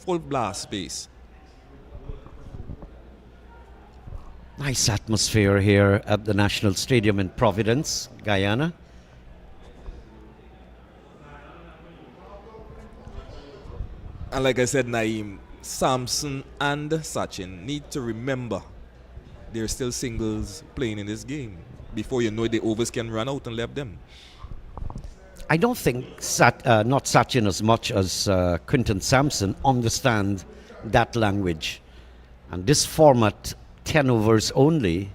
full blast space. Nice atmosphere here at the National Stadium in Providence, Guyana. And like I said, Naeem, Samson and Sachin need to remember there are still singles playing in this game. Before you know it, the overs can run out and left them. I don't think not Sachin as much as Quinton Samson understand that language. And this format, 10 overs only,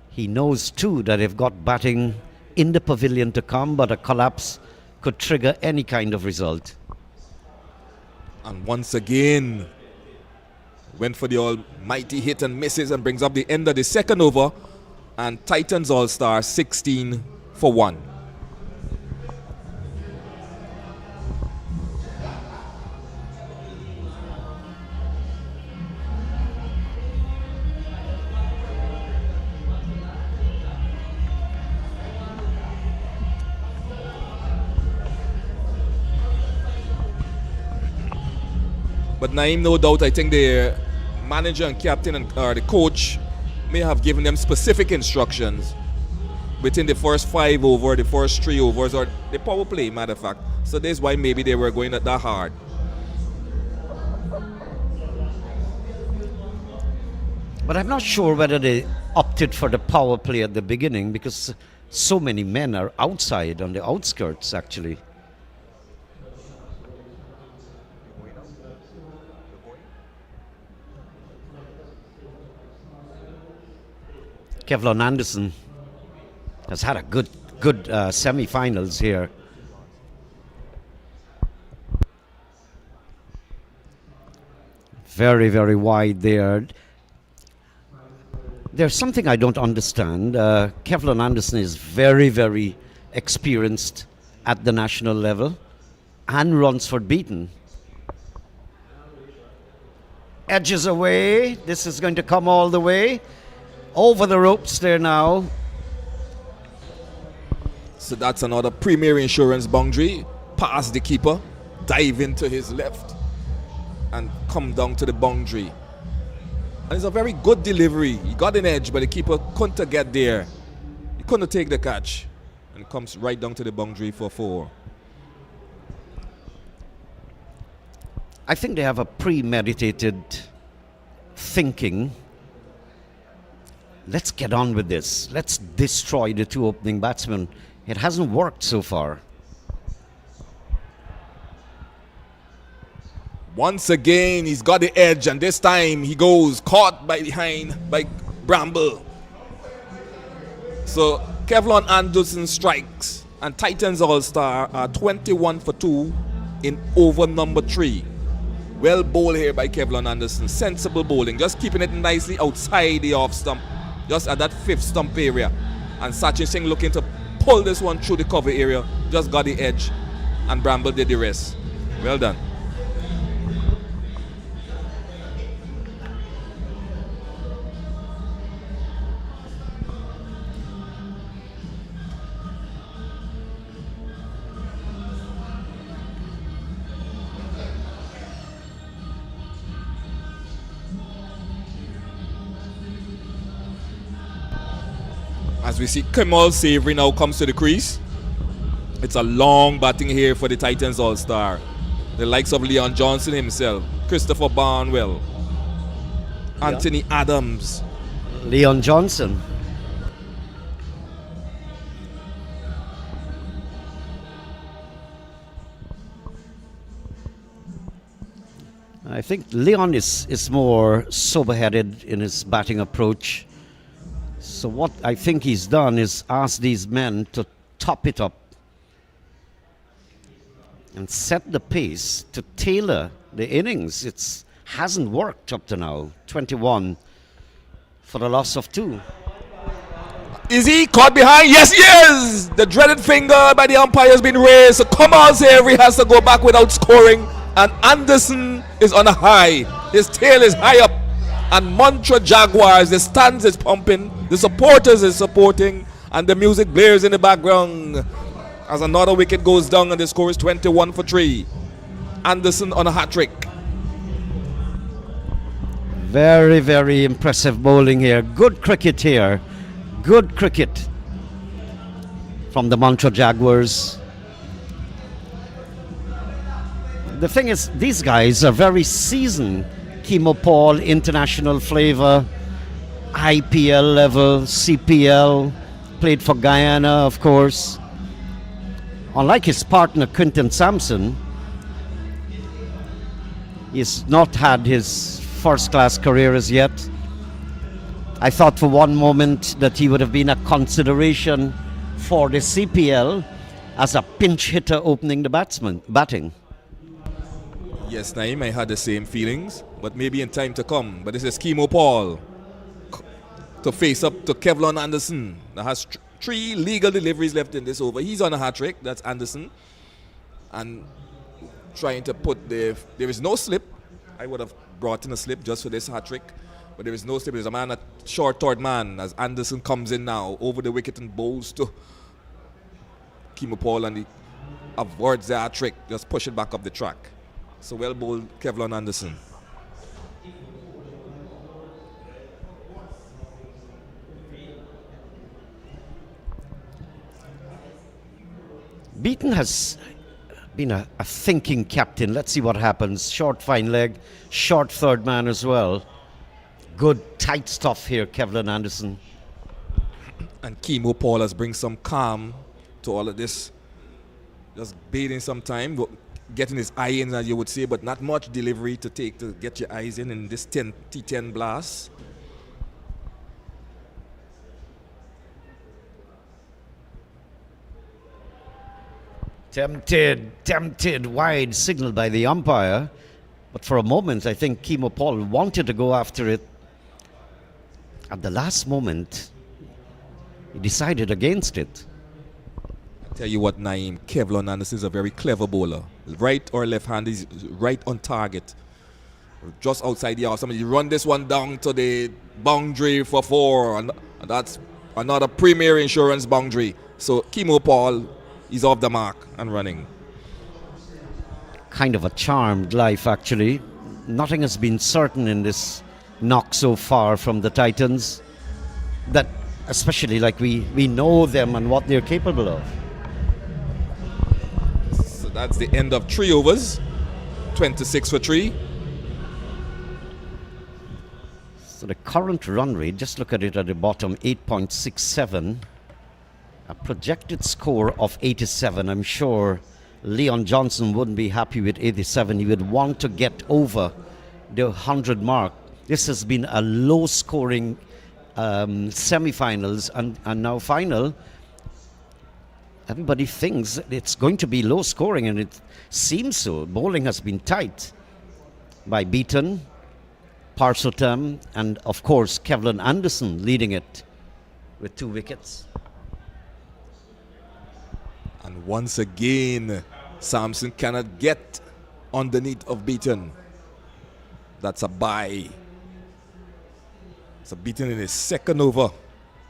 he knows too that they've got batting in the pavilion to come, but a collapse could trigger any kind of result. And once again, went for the almighty hit and misses and brings up the end of the second over. And Titans All-Star 16 for 1. But Naeem, no doubt, I think the manager and captain or the coach may have given them specific instructions within the first 5 over, the first 3 overs, or the power play, matter of fact. So that's why maybe they were going at that hard. But I'm not sure whether they opted for the power play at the beginning because so many men are outside on the outskirts, actually. Kevlon Anderson has had a good semi-finals here. Very, very wide there. There's something I don't understand. Kevlon Anderson is very, very experienced at the national level and runs for beaten. Edges away. This is going to come all the way. Over the ropes there now. So that's another Premier Insurance boundary. Past the keeper, dive into his left, and come down to the boundary. And it's a very good delivery. He got an edge, but the keeper couldn't get there. He couldn't take the catch. And comes right down to the boundary for 4. I think they have a premeditated thinking. Let's get on with this. Let's destroy the 2 opening batsmen. It hasn't worked so far. Once again, he's got the edge, and this time he goes caught by behind by Bramble. So Kevlon Anderson strikes, and Titans All-Star are 21 for 2 in over number 3. Well bowled here by Kevlon Anderson. Sensible bowling, just keeping it nicely outside the off stump, just at that 5th stump area. And Sachin Singh looking to pull this one through the cover area, just got the edge, and Bramble did the rest. Well done. As we see Kamal Savory now comes to the crease. It's a long batting here for the Titans All-Star. The likes of Leon Johnson himself, Christopher Barnwell, Anthony Adams. Leon Johnson. I think Leon is more sober-headed in his batting approach. So what I think he's done is ask these men to top it up and set the pace to tailor the innings. It hasn't worked up to now. 21 for the loss of 2. Is he caught behind? Yes, he is! The dreaded finger by the umpire has been raised. So Kamal Savory has to go back without scoring. And Anderson is on a high. His tail is high up. And Mantra Jaguars, the stands is pumping, the supporters is supporting, and the music blares in the background as another wicket goes down and the score is 21 for 3. Anderson on a hat trick. Very, very impressive bowling here. Good cricket here. Good cricket from the Mantra Jaguars. The thing is, these guys are very seasoned. Kemo Paul, international flavor, IPL level, CPL, played for Guyana, of course. Unlike his partner, Quinton Samson, he's not had his first-class career as yet. I thought for one moment that he would have been a consideration for the CPL as a pinch hitter opening the batting. Yes, Naeem, I had the same feelings, but maybe in time to come. But this is Kemo Paul to face up to Kevlon Anderson. That has 3 legal deliveries left in this over. He's on a hat trick, that's Anderson. And trying to put there is no slip. I would have brought in a slip just for this hat trick, but there is no slip. There's a man, a short third man, as Anderson comes in now over the wicket and bowls to Kemo Paul, and he avoids the hat trick, just push it back up the track. So well bowled, Kevlon Anderson. Beaton has been a thinking captain. Let's see what happens. Short fine leg, short third man as well. Good tight stuff here, Kevlon Anderson. And Kemo Paul has bring some calm to all of this. Just bathing some time, getting his eye in, as you would say, but not much delivery to take to get your eyes in this T10 blast. Tempted wide signal by the umpire, but for a moment I think Kemo Paul wanted to go after it. At the last moment, he decided against it. I tell you what, Naeem, Kevlon Anderson is a very clever bowler. Right or left hand, is right on target. Just outside the house. Somebody run this one down to the boundary for 4, and that's another premier insurance boundary. So Kemo Paul is off the mark and running. Kind of a charmed life, actually. Nothing has been certain in this knock so far from the Titans. That, especially like we know them and what they're capable of. So that's the end of 3 overs. 26 for 3. So the current run rate, just look at it at the bottom, 8.67. A projected score of 87. I'm sure Leon Johnson wouldn't be happy with 87. He would want to get over the 100 mark. This has been a low-scoring semi-finals and now final. Everybody thinks it's going to be low-scoring, and it seems so. Bowling has been tight by Beaton, Parsotam, and of course Kevlon Anderson leading it with 2 wickets. And once again, Samson cannot get underneath of Beaton. That's a bye. So Beaton in his second over.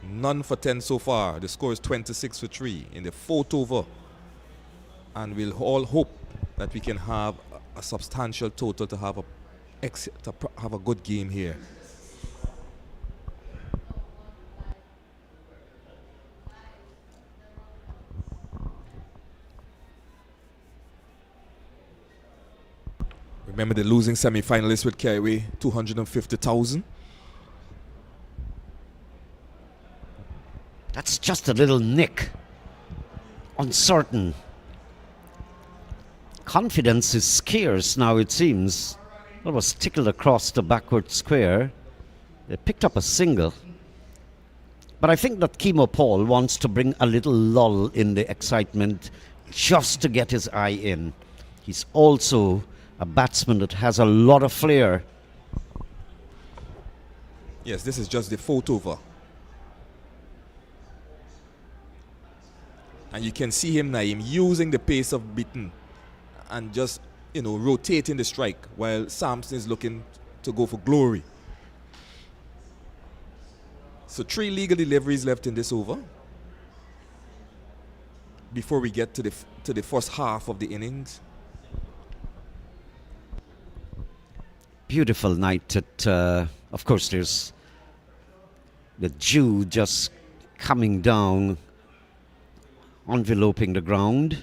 None for 10 so far. The score is 26 for 3 in the 4th over. And we'll all hope that we can have a substantial total to have a good game here. Remember, the losing semi-finalists would carry away 250,000. That's just a little nick. Uncertain. Confidence is scarce now, it seems. That was tickled across the backward square. They picked up a single. But I think that Kemo Paul wants to bring a little lull in the excitement just to get his eye in. He's also a batsman that has a lot of flair. Yes, this is just the 4th over. And you can see him, Naeem, using the pace of Beaton and just, rotating the strike while Samson is looking to go for glory. So 3 legal deliveries left in this over before we get to the first half of the innings. Beautiful night at Of course, there's the dew just coming down, enveloping the ground.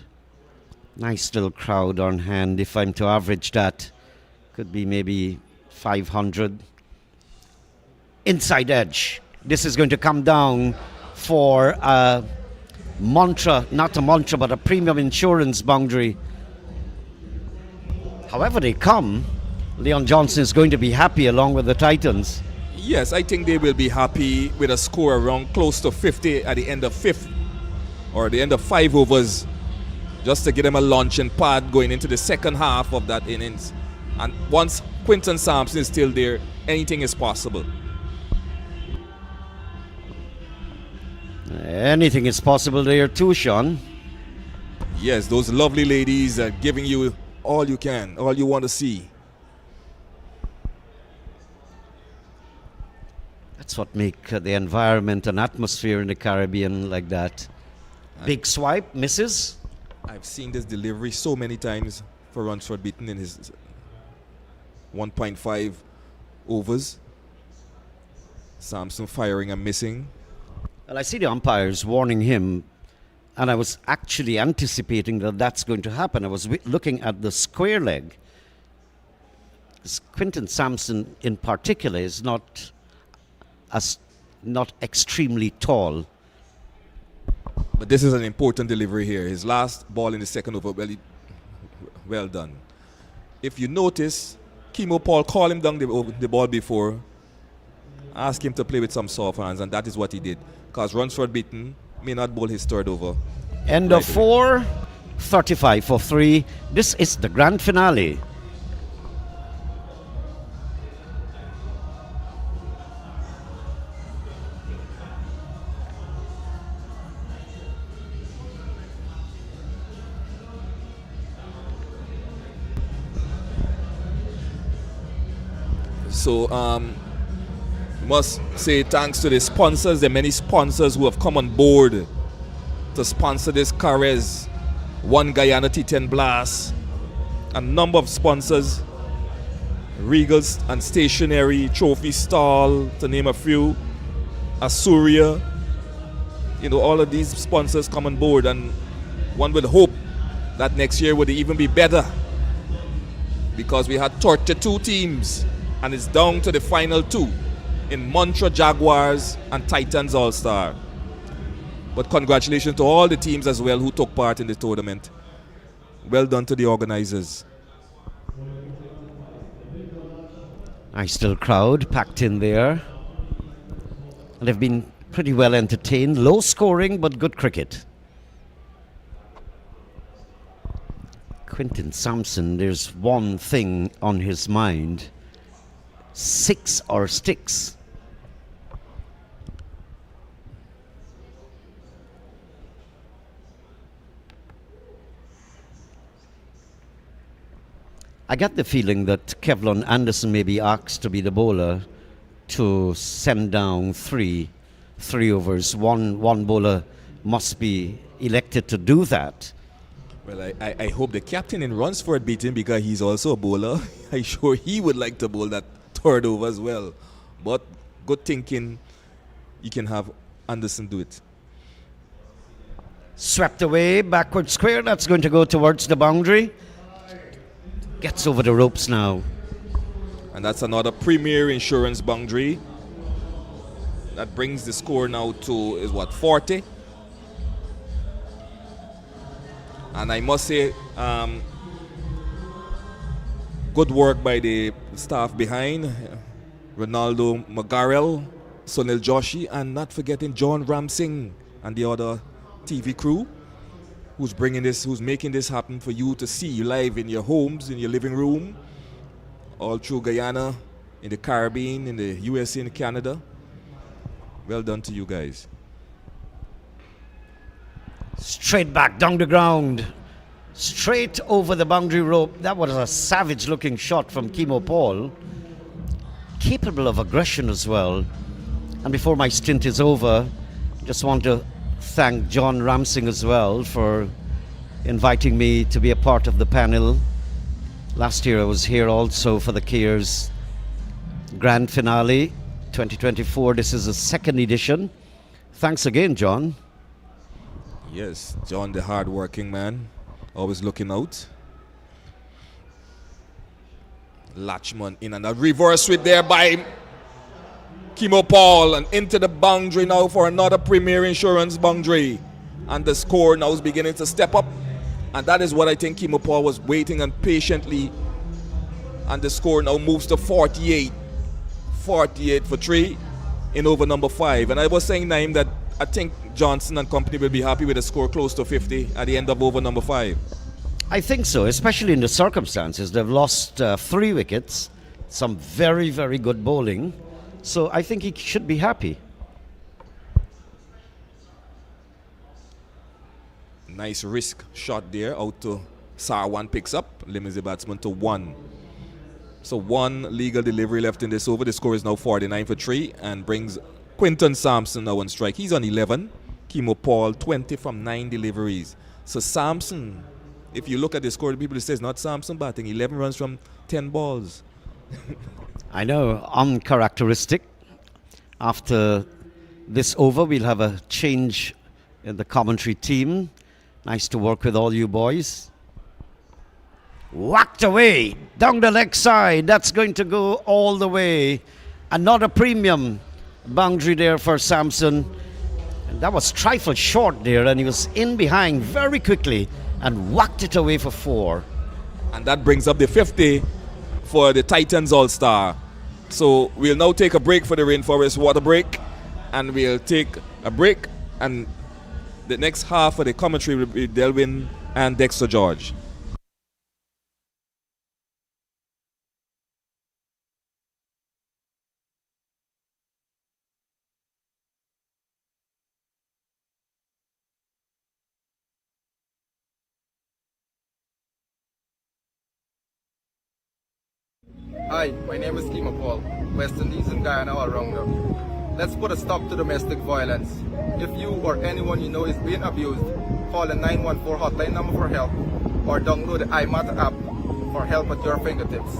Nice little crowd on hand. If I'm to average that, could be maybe 500. Inside edge. This is going to come down for a mantra, not a mantra, but a premium insurance boundary. However they come, Leon Johnson is going to be happy along with the Titans. Yes, I think they will be happy with a score around close to 50 at the end of fifth or the end of 5 overs, just to get them a launching pad going into the second half of that innings. And once Quinton Samson is still there, anything is possible. Anything is possible there too, Sean. Yes, those lovely ladies are giving you all you can, all you want to see. That's what makes the environment and atmosphere in the Caribbean like that. Big swipe, misses. I've seen this delivery so many times for runs for beaten in his 1.5 overs. Samson firing and missing. Well, I see the umpires warning him, and I was actually anticipating that that's going to happen. I was looking at the square leg. Quinton Samson, in particular, is not extremely tall. But this is an important delivery here. His last ball in the second over, well done. If you notice, Kimo Paul called him down the ball before, asked him to play with some soft hands, and that is what he did. Because Runsford beaten may not bowl his third over. End of 4, 35 for 3. This is the grand finale. So, must say thanks to the sponsors, the many sponsors who have come on board to sponsor this Carez, one Guyana T10 Blast, a number of sponsors, Regals and Stationery, Trophy Stall, to name a few, Asuria. You know, all of these sponsors come on board, and one would hope that next year would even be better, because we had 32 teams and it's down to the final 2 in Mantra Jaguars and Titans All-Star. But congratulations to all the teams as well who took part in the tournament. Well done to the organizers. Nice little crowd packed in there. And they've been pretty well entertained. Low scoring, but good cricket. Quinton Samson, there's one thing on his mind. 6 or sticks. I get the feeling that Kevlon Anderson may be asked to be the bowler to send down three overs. One bowler must be elected to do that. Well, I hope the captain in Runsford beat him, because he's also a bowler. I'm sure he would like to bowl that third over as well. But good thinking, you can have Anderson do it. Swept away, backward square. That's going to go towards the boundary. Gets over the ropes now. And that's another premier insurance boundary. That brings the score now to, is what, 40? And I must say, good work by the staff behind. Ronaldo Magarel, Sunil Joshi, and not forgetting John Ramsing and the other TV crew who's making this happen for you to see live in your homes, in your living room, all through Guyana, in the Caribbean, in the USA and Canada. Well done to you guys. Straight back down the ground. Straight over the boundary rope. That was a savage looking shot from Kimo Paul. Capable of aggression as well. And before my stint is over, just want to thank John Ramsing as well for inviting me to be a part of the panel. Last year I was here also for the Kears Grand Finale 2024. This is the second edition. Thanks again, John. Yes, John, the hard-working man, always looking out. Latchman in and a reverse sweep there by Kimo Paul, and into the boundary now for another Premier Insurance boundary. And the score now is beginning to step up. And that is what I think Kimo Paul was waiting and patiently. And the score now moves to 48. 48 for 3 in over number 5. And I was saying, Naim, that I think Johnson and company will be happy with a score close to 50 at the end of over number 5. I think so, especially in the circumstances. They've lost 3 wickets, some very, very good bowling. So I think he should be happy. Nice risk shot there out to Sarwan, picks up, limits the batsman to 1. So 1 legal delivery left in this over. The score is now 49 for 3 and brings Quinton Samson now on strike. He's on 11. Kimo Paul 20 from 9 deliveries. So Samson, if you look at the score, the people say it's not Samson batting. 11 runs from 10 balls. I know, uncharacteristic. After this over, we'll have a change in the commentary team. Nice to work with all you boys. Whacked away down the leg side. That's going to go all the way. Another premium boundary there for Samson. And that was trifle short there, and he was in behind very quickly and whacked it away for 4. And that brings up the 50 for the Titans All-Star. So we'll now take a break for the Rainforest Water break, and we'll take a break, and the next half of the commentary will be Delvin and Dexter George. Hi, my name is Kimo Paul, West Indies and Guyana all-rounder. Let's put a stop to domestic violence. If you or anyone you know is being abused, call the 914 hotline number for help or download the iMatter app for help at your fingertips.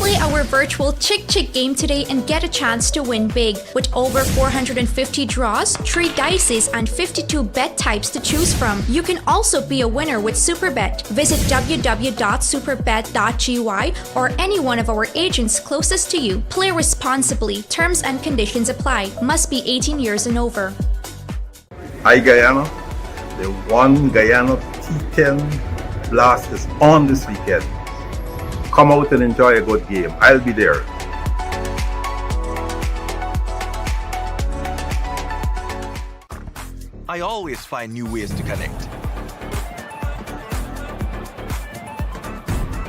Play our virtual Chick Chick game today and get a chance to win big. With over 450 draws, 3 dices, and 52 bet types to choose from. You can also be a winner with Superbet. Visit www.superbet.gy or any one of our agents closest to you. Play responsibly. Terms and conditions apply. Must be 18 years and over. Hi Guyana, the one Guyana T10 blast is on this weekend. Come out and enjoy a good game. I'll be there. I always find new ways to connect.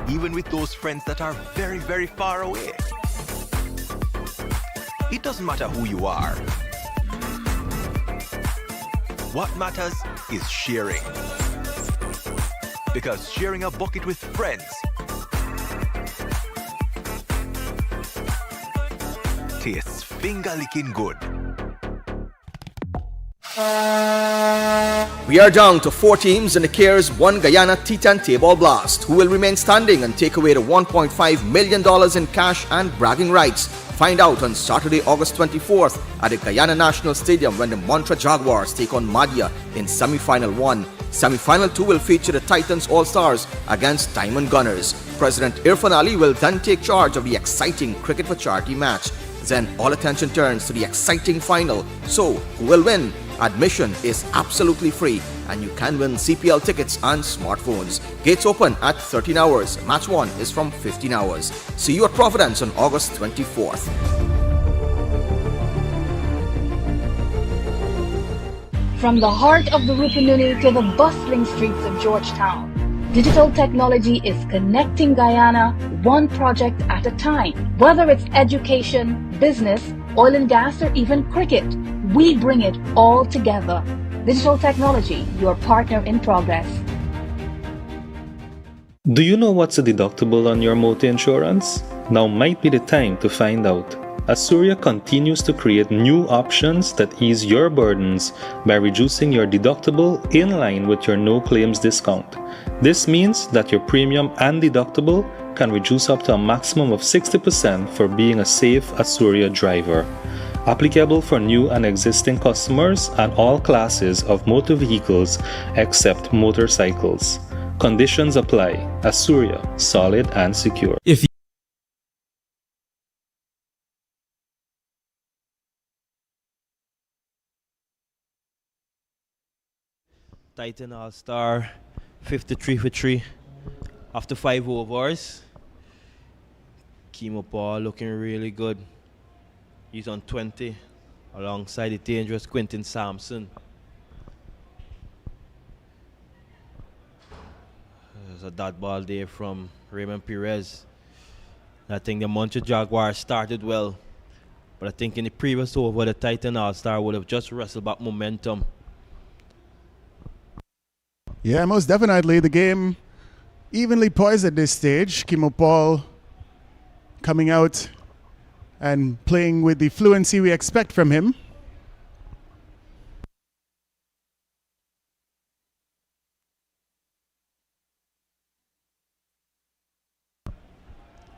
Even with those friends that are very, very far away. It doesn't matter who you are. What matters is sharing. Because sharing a bucket with friends tastes finger-licking good. We are down to 4 teams in the Cares 1 Guyana T10 Tapeball Blast, who will remain standing and take away the $1.5 million in cash and bragging rights. Find out on Saturday, August 24th at the Guyana National Stadium when the Mantra Jaguars take on Madhya in Semi-Final 1. Semi-Final 2 will feature the Titans All-Stars against Diamond Gunners. President Irfan Ali will then take charge of the exciting Cricket for Charity match. Then all attention turns to the exciting final. So, who will win? Admission is absolutely free and you can win CPL tickets and smartphones. Gates open at 13 hours. Match 1 is from 15 hours. See you at Providence on August 24th. From the heart of the Rupununi to the bustling streets of Georgetown, digital technology is connecting Guyana one project at a time. Whether it's education, business, oil and gas, or even cricket, we bring it all together. Digital technology, your partner in progress. Do you know what's a deductible on your motor insurance? Now might be the time to find out. Asuria continues to create new options that ease your burdens by reducing your deductible in line with your no claims discount. This means that your premium and deductible can reduce up to a maximum of 60% for being a safe Asuria driver. Applicable for new and existing customers and all classes of motor vehicles except motorcycles. Conditions apply. Asuria, solid and secure. Titan All-Star, 53 for 3 after 5 overs. Kimo Paul looking really good. He's on 20 alongside the dangerous Quinton Samson. There's a dot ball there from Raymond Perez. I think the Montreal Jaguars started well, but I think in the previous over, the Titan All-Star would have just wrestled back momentum. Yeah, most definitely. The game evenly poised at this stage. Kimo Paul coming out and playing with the fluency we expect from him.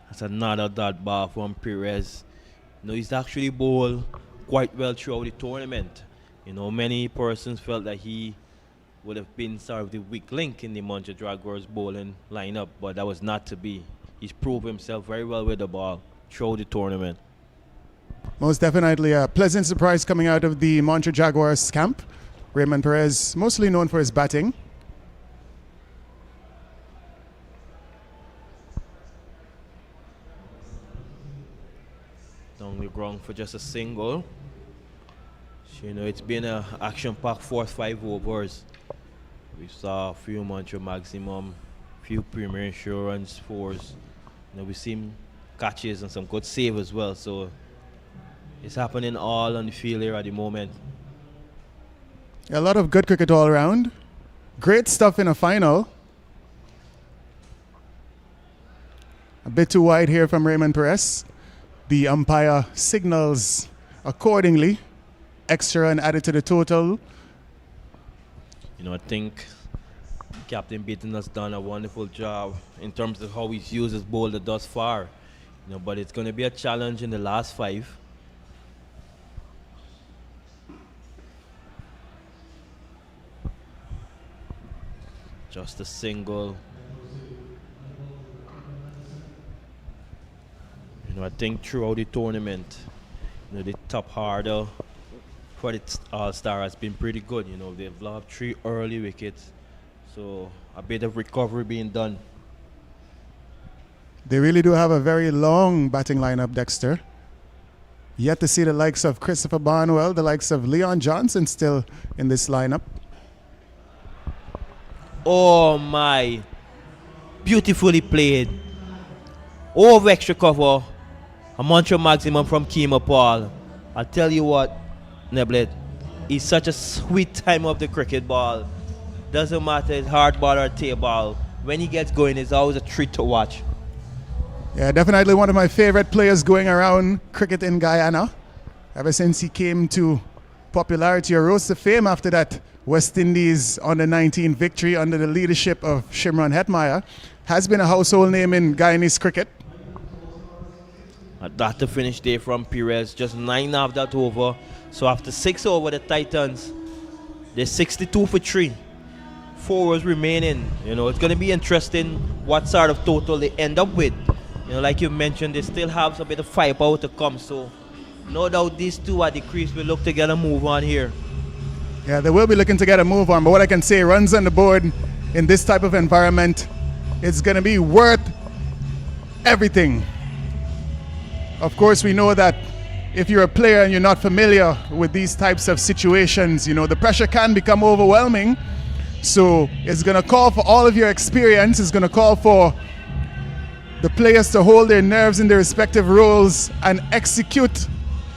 That's another dot ball from Perez. You know, he's actually bowled quite well throughout the tournament. You know, many persons felt that he would have been sort of the weak link in the Montreal Jaguars bowling lineup, but that was not to be. He's proved himself very well with the ball throughout the tournament. Most definitely a pleasant surprise coming out of the Montreal Jaguars camp. Raymond Perez, mostly known for his batting. Down the ground for just a single. So, you know, it's been an action-packed 4-5 overs. We saw a few Montreal maximum, few Premier Insurance fours. You know, we've seen catches and some good save as well. So it's happening all on the field here at the moment. A lot of good cricket all around. Great stuff in a final. A bit too wide here from Raymond Perez. The umpire signals accordingly. Extra and added to the total. You know, I think Captain Beaton has done a wonderful job in terms of how he's used his bowler thus far. You know, but it's going to be a challenge in the last 5. Just a single. You know, I think throughout the tournament, you know, the top harder for the All-Star has been pretty good. You know, they've lobbed 3 early wickets, so a bit of recovery being done. They really do have a very long batting lineup, Dexter. Yet to see the likes of Christopher Barnwell, the likes of Leon Johnson still in this lineup. Oh my, beautifully played. Over extra cover, a Montreal maximum from Kimo Paul. I'll tell you what, Neblet, he's such a sweet time of the cricket ball. Doesn't matter, it's hard ball or tail ball. When he gets going, it's always a treat to watch. Yeah, definitely one of my favorite players going around cricket in Guyana. Ever since he came to popularity or rose to fame after that West Indies under-19 victory under the leadership of Shimron Hetmeyer, has been a household name in Guyanese cricket. That to finish there from Perez, just 9 of that over. So after 6 over, the Titans, they're 62 for 3. 4 overs remaining. You know, it's going to be interesting what sort of total they end up with. You know, like you mentioned, they still have a bit of firepower to come. So no doubt these two at the crease will look to get a move on here. Yeah, they will be looking to get a move on. But what I can say, runs on the board in this type of environment, it's going to be worth everything. Of course, we know that if you're a player and you're not familiar with these types of situations, you know, the pressure can become overwhelming. So it's going to call for all of your experience. It's going to call for the players to hold their nerves in their respective roles and execute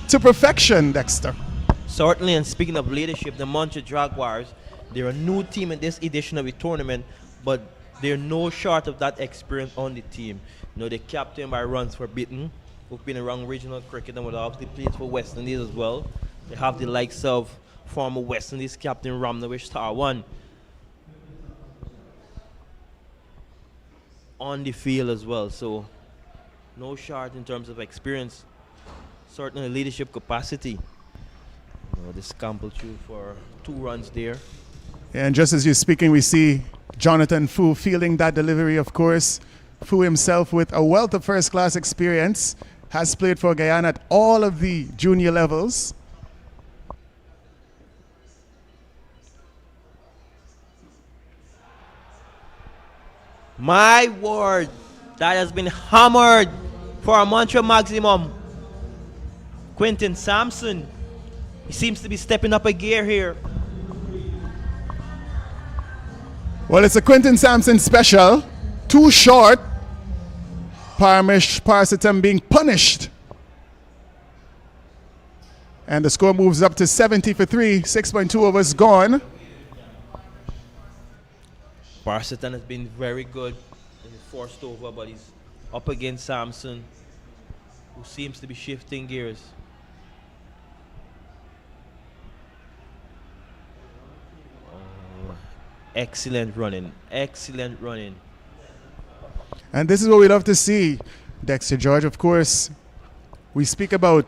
to perfection, Dexter. Certainly, and speaking of leadership, the Montreal Jaguars, they're a new team in this edition of the tournament, but they're no short of that experience on the team. You know, they're captained by runs forbidden. who've been around regional cricket and would obviously played for West Indies as well. They have the likes of former West Indies captain Ramnavish Tarwan on the field as well. So no short in terms of experience, certainly leadership capacity. This Campbell through for 2 runs there. And just as you're speaking, we see Jonathan Fu fielding that delivery, of course. Fu himself with a wealth of first-class experience, has played for Guyana at all of the junior levels. My word, that has been hammered for a mantra maximum. Quinton Samson, he seems to be stepping up a gear here. Well, it's a Quinton Samson special. 2 short. Parmish Parsitam being punished. And the score moves up to 70 for 3. 6.2 overs gone. Parsitam has been very good in the first over, but he's up against Samson, who seems to be shifting gears. Excellent running, excellent running. And this is what we love to see, Dexter George. Of course, we speak about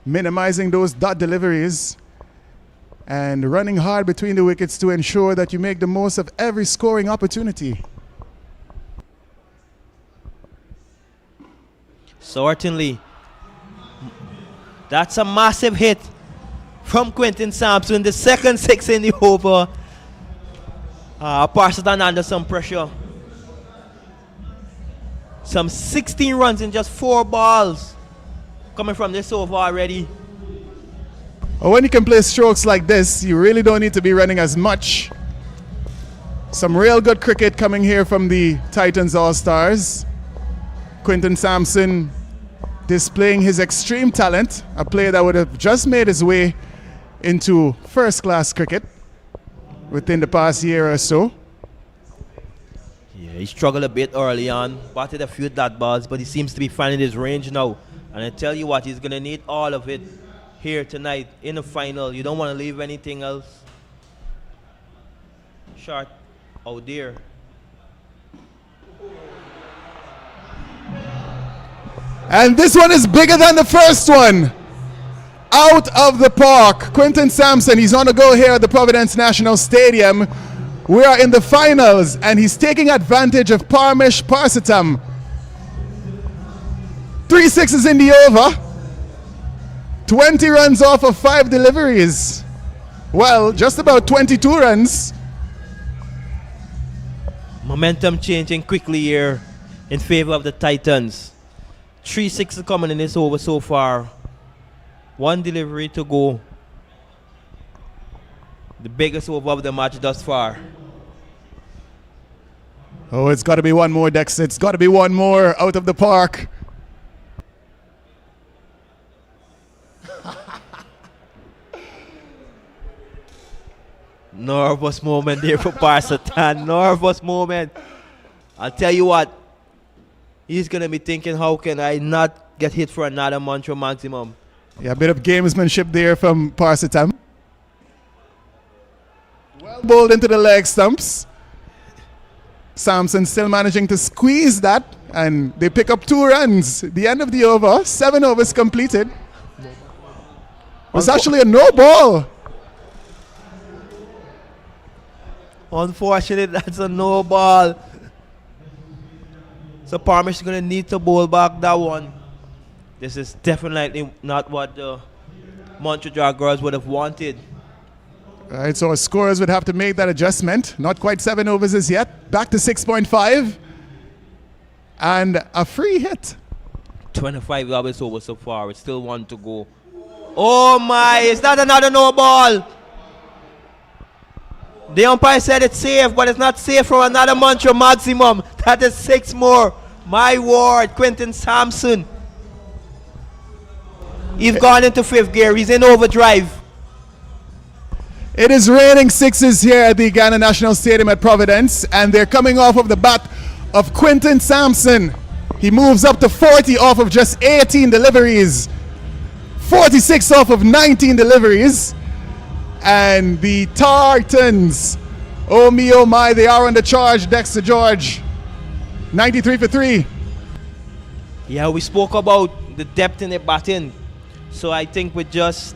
minimizing those dot deliveries and running hard between the wickets to ensure that you make the most of every scoring opportunity. Certainly. That's a massive hit from Quinton Samson, the second 6 in the over. Parsitam under some pressure. Some 16 runs in just 4 balls coming from this over already. Well, when you can play strokes like this, you really don't need to be running as much. Some real good cricket coming here from the Titans All-Stars. Quinton Samson displaying his extreme talent, a player that would have just made his way into first-class cricket within the past year or so. Yeah, he struggled a bit early on, batted a few dot balls, but he seems to be finding his range now. And I tell you what, he's going to need all of it here tonight in the final. You don't want to leave anything else short out there. And this one is bigger than the first one. Out of the park. Quinton Samson, he's on the go here at the Providence National Stadium. We are in the finals, and he's taking advantage of Parmish Parsitam. 3 sixes in the over. 20 runs off of 5 deliveries. Well, just about 22 runs. Momentum changing quickly here in favor of the Titans. 3 sixes coming in this over so far. 1 delivery to go. The biggest over of the match thus far. Oh, it's got to be one more, Dex. It's got to be one more out of the park. Nervous moment there for Parsitam. Nervous moment. I'll tell you what. He's going to be thinking, how can I not get hit for another mantra maximum? Yeah, a bit of gamesmanship there from Parsitam. Well bowled into the leg stumps. Samson still managing to squeeze that, and they pick up 2 runs. The end of the over, 7 overs completed. It was actually a no ball. Unfortunately, that's a no ball. So Parmish is going to need to bowl back that one. This is definitely not what the Montreal Jaguars would have wanted. All right, so our scorers would have to make that adjustment. Not quite 7 overs as yet. Back to 6.5. And a free hit. 25 overs over so far. It's still 1 to go. Oh my, is that another no ball? The umpire said it's safe, but it's not safe from another mantra maximum. That is 6 more. My word, Quinton Samson. He's gone into 5th gear. He's in overdrive. It is raining 6s here at the Guyana National Stadium at Providence, and they're coming off of the bat of Quinton Samson. He moves up to 40 off of just 18 deliveries. 46 off of 19 deliveries. And the Tartans, oh me, oh my, they are on the charge. Dexter George, 93 for 3. Yeah, we spoke about the depth in the batting. So I think with just,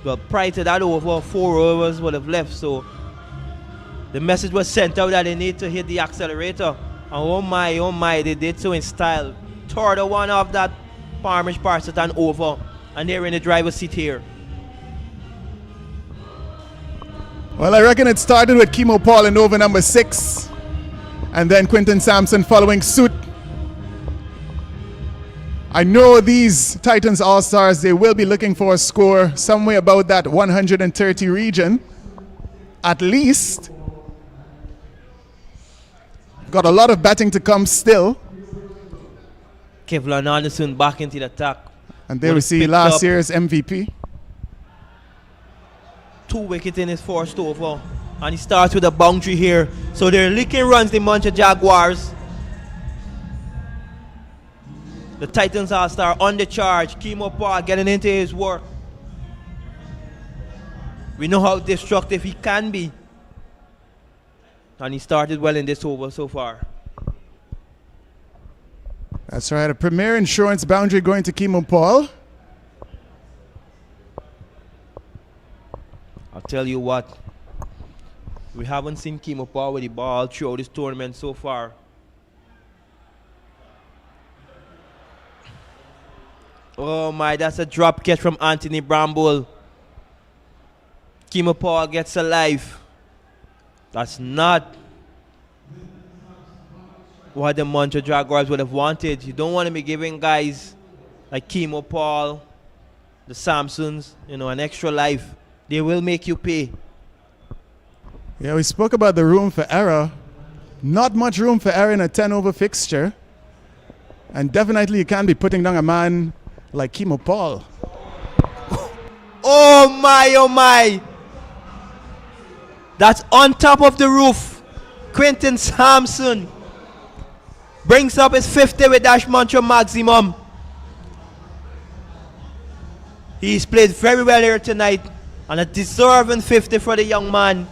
well, prior to that over, 4 overs would have left. So the message was sent out that they need to hit the accelerator. And oh my, they did so in style. Third one off that Parmish Parsitan over. And they're in the driver's seat here. Well, I reckon it started with Kimo Paul in over number 6. And then Quinton Samson following suit. I know these Titans All-Stars, they will be looking for a score somewhere about that 130 region. At least. Got a lot of batting to come still. Kevlon Anderson back into the attack. And there we see last year's MVP. 2 wickets in his first over. And he starts with a boundary here. So they're licking runs, the Montreal Jaguars. The Titans All-Star on the charge. Kimo Paul getting into his work. We know how destructive he can be. And he started well in this over so far. That's right, a Premier Insurance boundary going to Kimo Paul. I'll tell you what, we haven't seen Kimo Paul with the ball throughout this tournament so far. Oh my, that's a drop catch from Anthony Bramble. Kimo Paul gets alive. That's not what the Montreal Jaguars would have wanted. You don't want to be giving guys like Kimo Paul, the Samsons, an extra life. They will make you pay. Yeah, we spoke about the room for error. Not much room for error in a 10-over fixture. And definitely you can't be putting down a man like Kimo Paul. Oh my. That's on top of the roof. Quinton Samson brings up his 50 with dash Montreal maximum. He's played very well here tonight. And a deserving 50 for the young man.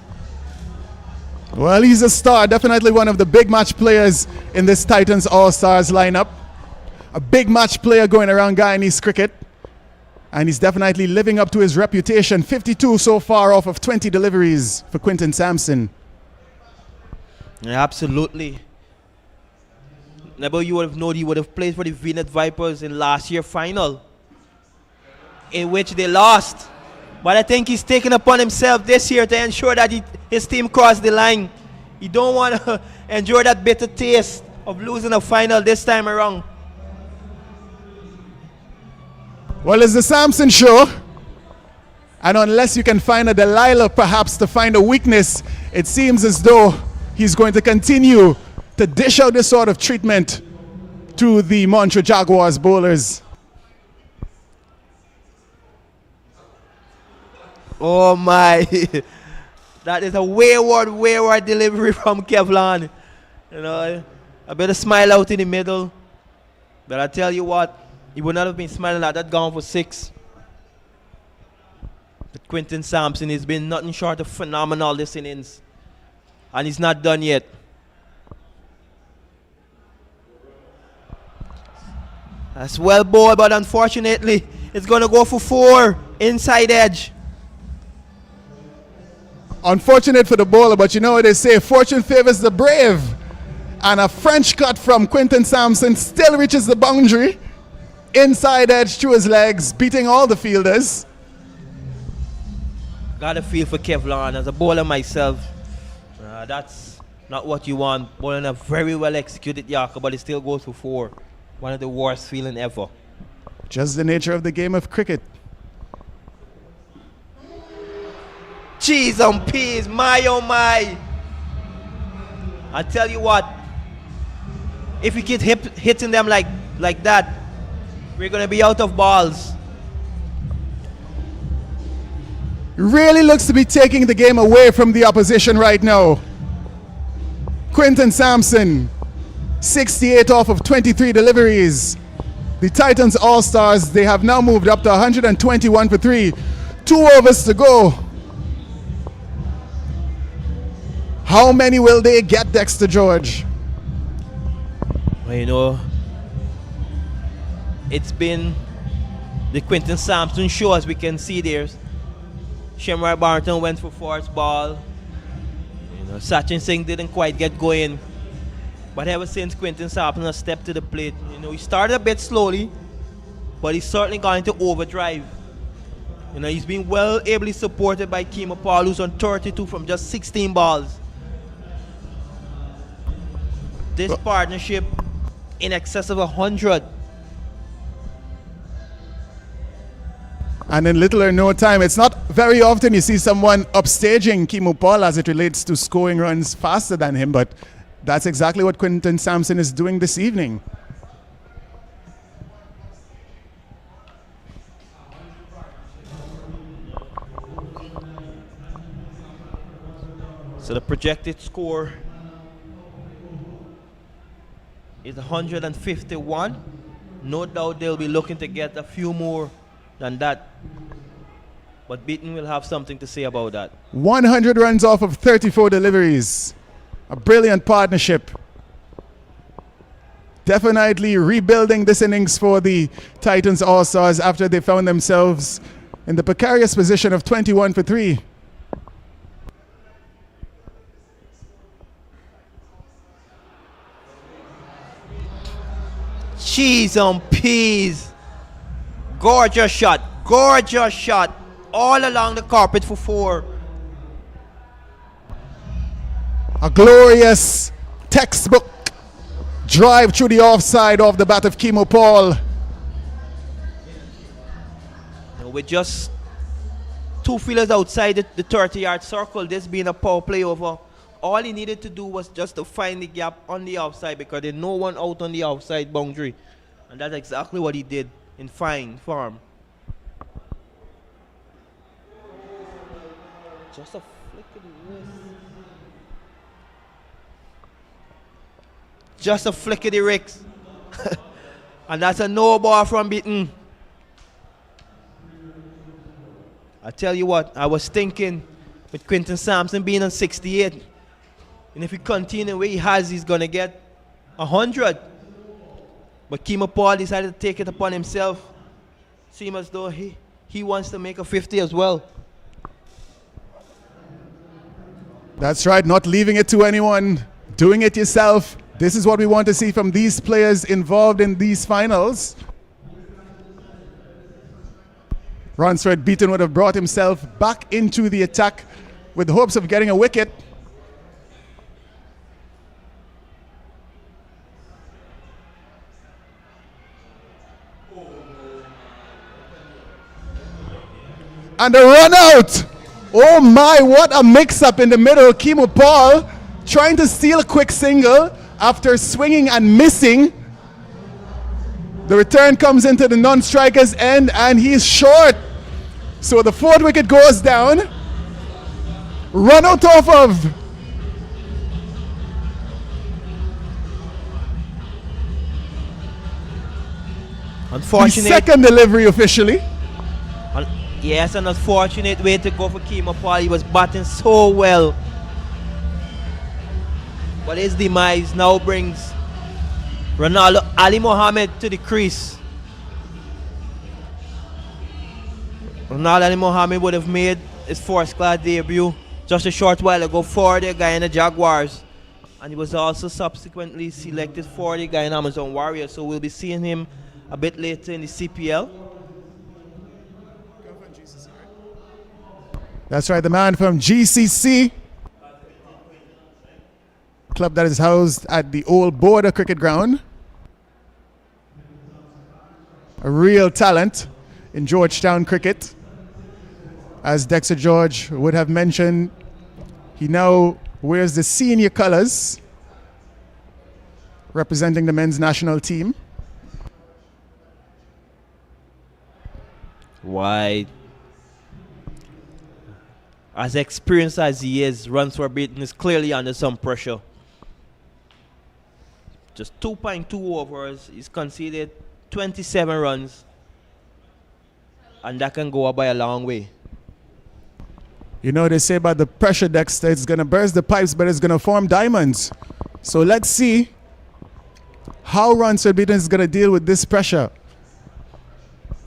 Well, he's a star. Definitely one of the big match players in this Titans All-Stars lineup. A big match player going around Guyanese cricket. And he's definitely living up to his reputation. 52 so far off of 20 deliveries for Quinton Samson. Yeah, absolutely. Never you would have known he would have played for the Venus Vipers in last year's final, in which they lost. But I think he's taken upon himself this year to ensure that his team crossed the line. He don't want to enjoy that bitter taste of losing a final this time around. Well, it's the Samson show. And unless you can find a Delilah perhaps to find a weakness, it seems as though he's going to continue to dish out this sort of treatment to the Montreal Jaguars bowlers. Oh my. That is a wayward delivery from Kevlon. A bit of smile out in the middle. But I tell you what, he would not have been smiling at that gone for 6. But Quinton Samson has been nothing short of phenomenal this innings. And he's not done yet. That's well bowled, but unfortunately, it's going to go for 4. Inside edge. Unfortunate for the bowler, but you know what they say, fortune favors the brave. And a French cut from Quinton Samson still reaches the boundary. Inside edge through his legs, beating all the fielders. Got a feel for Kevlon as a bowler myself. That's not what you want. Bowling a very well executed Yorker, but it still goes for 4. One of the worst feeling ever. Just the nature of the game of cricket. Cheese on peas, my oh my. I tell you what, if we keep hitting them like that, we're going to be out of balls. Really looks to be taking the game away from the opposition right now. Quinton Samson 68 off of 23 deliveries. The Titans All-Stars, they have now moved up to 121 for 3. 2 overs to go. How many will they get, Dexter George? Well, you know, it's been the Quinton Samson show, as we can see there. Shamrock Barton went for forced ball. You know, Sachin Singh didn't quite get going. But ever since Quinton Samson has stepped to the plate, you know, he started a bit slowly, but he's certainly going to overdrive. You know, he's been well ably supported by Kimo Paul, who's on 32 from just 16 balls. This partnership in excess of 100. And in little or no time, it's not very often you see someone upstaging Kimo Paul as it relates to scoring runs faster than him, but that's exactly what Quinton Samson is doing this evening. So the projected score is 151. No doubt they'll be looking to get a few more than that. But Beaton will have something to say about that. 100 runs off of 34 deliveries. A brilliant partnership. Definitely rebuilding this innings for the Titans All-Stars after they found themselves in the precarious position of 21 for 3. Cheese on peas. Gorgeous shot. Gorgeous shot. All along the carpet for 4. A glorious textbook drive through the offside of the bat of Kimo Paul. With just 2 fielders outside the 30-yard circle, this being a power play over, all he needed to do was just to find the gap on the outside because there's no one out on the outside boundary. And that's exactly what he did in fine form. Just a flick of the wrist. Just a flick of the wrist. And that's a no ball from Beaton. I tell you what, I was thinking with Quinton Samson being on 68, and if he continues the way he has, he's going to get 100. But Kimo Paul decided to take it upon himself. Seems as though he wants to make a 50 as well. That's right, not leaving it to anyone, doing it yourself. This is what we want to see from these players involved in these finals. Ransford Beaton would have brought himself back into the attack with hopes of getting a wicket. And a run out! Oh my, what a mix-up in the middle. Kimo Paul trying to steal a quick single after swinging and missing. The return comes into the non-striker's end and he's short. So the 4th wicket goes down. Run out off of. Unfortunate. The second delivery officially. Yes, an unfortunate way to go for Kimo Paul. He was batting so well. But his demise now brings Ronaldo Ali Mohammed to the crease. Ronaldo Ali Mohammed would have made his first-class debut just a short while ago for the Guyana Jaguars. And he was also subsequently selected for the Guyana Amazon Warriors. So we'll be seeing him a bit later in the CPL. That's right, the man from GCC. Club that is housed at the old Border Cricket Ground. A real talent in Georgetown cricket. As Dexter George would have mentioned, he now wears the senior colors representing the men's national team. Why? As experienced as he is, Ransford Beaton is clearly under some pressure. just 2.2 overs. He's conceded 27 runs. And that can go up by a long way. You know, they say about the pressure, Dexter, it's going to burst the pipes, but it's going to form diamonds. So let's see how Ransford Beaton is going to deal with this pressure.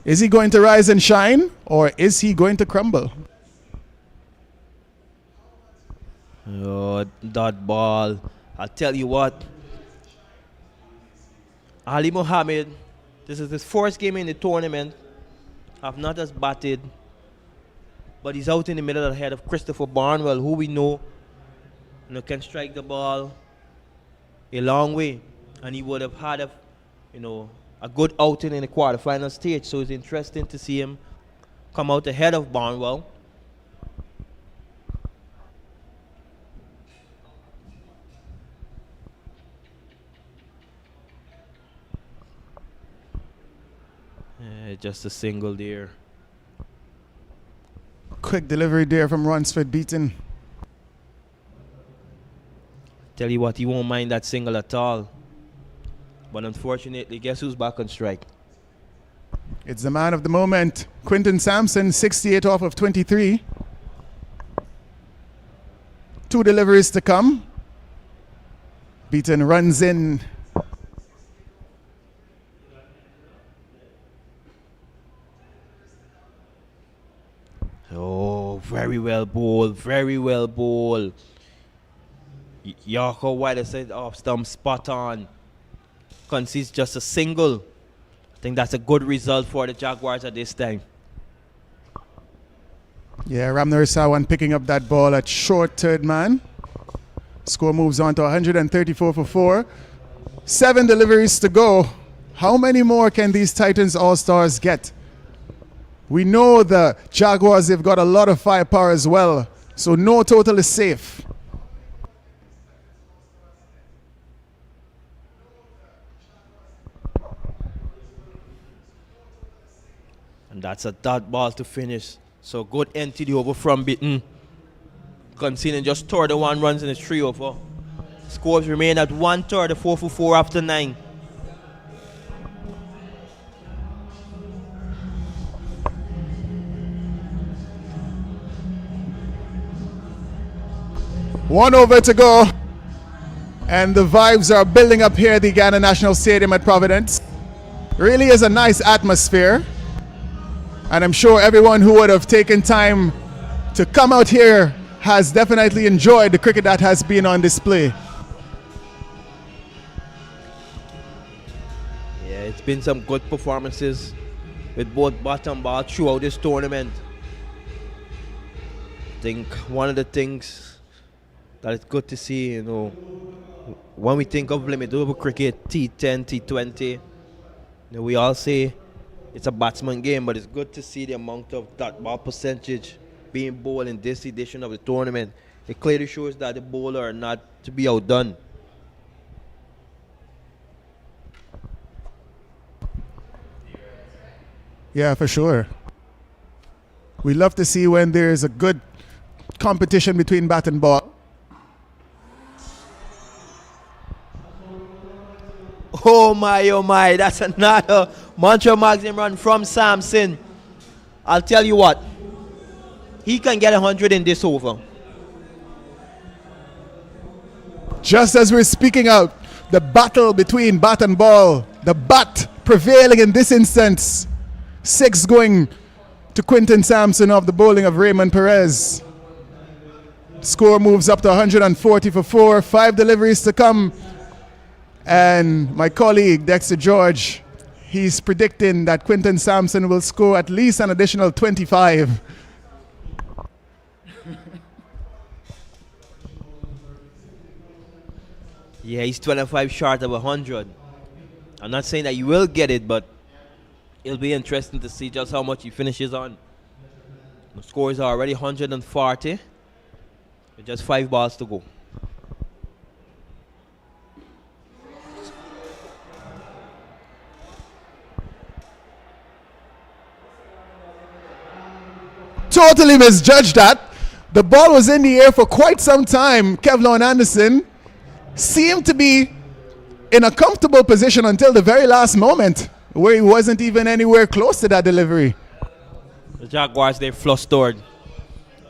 Is he going to rise and shine, or is he going to crumble? Oh, that ball. I'll tell you what. Ali Mohammed, this is his first game in the tournament. Have not as batted, but he's out in the middle ahead of Christopher Barnwell, who we know, can strike the ball a long way, and he would have had a good outing in the quarterfinal stage. So it's interesting to see him come out ahead of Barnwell. Just a single there. Quick delivery there from Ransford Beaton. Tell you what, he won't mind that single at all. But unfortunately, guess who's back on strike? It's the man of the moment, Quinton Samson, 68 off of 23. 2 deliveries to come. Beaton runs in. Oh, very well bowled, very well bowled. Yorker White said off stump spot on. Concedes just a single. I think that's a good result for the Jaguars at this time. Yeah, Ramnar Sawan picking up that ball at short third man. Score moves on to 134 for 4. 7 deliveries to go. How many more can these Titans All-Stars get? We know the Jaguars, they've got a lot of firepower as well. So no total is safe. And that's a dot ball to finish. So good end to the over from Beaton. Conceding just 31 runs in his 3 over. Scores remain at 134 for 4 after 9. One over to go. And the vibes are building up here at the Guyana National Stadium at Providence. Really is a nice atmosphere. And I'm sure everyone who would have taken time to come out here has definitely enjoyed the cricket that has been on display. Yeah, it's been some good performances with both bottom ball throughout this tournament. I think one of the things that is good to see, when we think of limit over cricket, T10, T20, we all say it's a batsman game, but it's good to see the amount of dot ball percentage being bowled in this edition of the tournament. It clearly shows that the bowler are not to be outdone. Yeah, for sure. We love to see when there's a good competition between bat and ball. Oh my, that's another Montreal Maxim run from Samson. I'll tell you what, he can get 100 in this over. Just as we're speaking out, the battle between bat and ball, the bat prevailing in this instance. 6 going to Quinton Samson off the bowling of Raymond Perez. Score moves up to 140 for 4, 5 deliveries to come. And my colleague Dexter George, he's predicting that Quinton Samson will score at least an additional 25. Yeah, he's 25 short of 100. I'm not saying that you will get it, but it'll be interesting to see just how much he finishes on. The scores are already 140 with just 5 balls to go. Totally misjudged that. The ball was in the air for quite some time. Kevlon Anderson seemed to be in a comfortable position until the very last moment, where he wasn't even anywhere close to that delivery. The Jaguars, they flustered.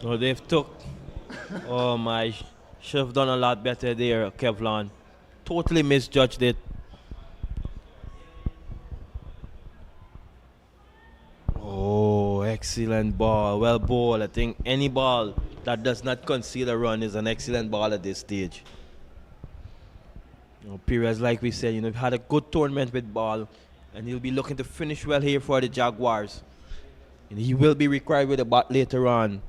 Oh, they've took. Oh my, should have done a lot better there, Kevlon. Totally misjudged it. Oh, excellent ball. Well ball. I think any ball that does not conceal a run is an excellent ball at this stage. Perez, like we said, had a good tournament with ball, and he'll be looking to finish well here for the Jaguars. He will be required with a bat later on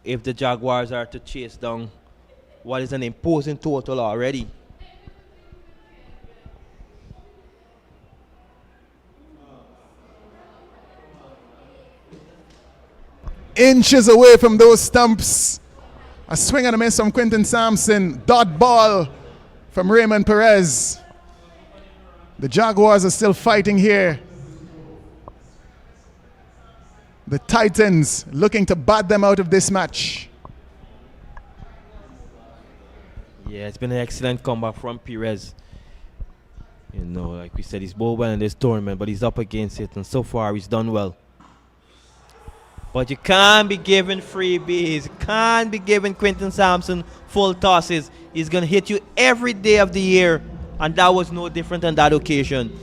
if the Jaguars are to chase down what is an imposing total already. Inches away from those stumps. A swing and a miss from Quinton Samson. Dot ball from Raymond Perez. The Jaguars are still fighting here. The Titans looking to bat them out of this match. Yeah, it's been an excellent comeback from Perez. Like we said, he's bowled well in this tournament, but he's up against it, and so far he's done well. But you can't be giving freebies. You can't be giving Quinton Samson full tosses. He's going to hit you every day of the year, and that was no different on that occasion.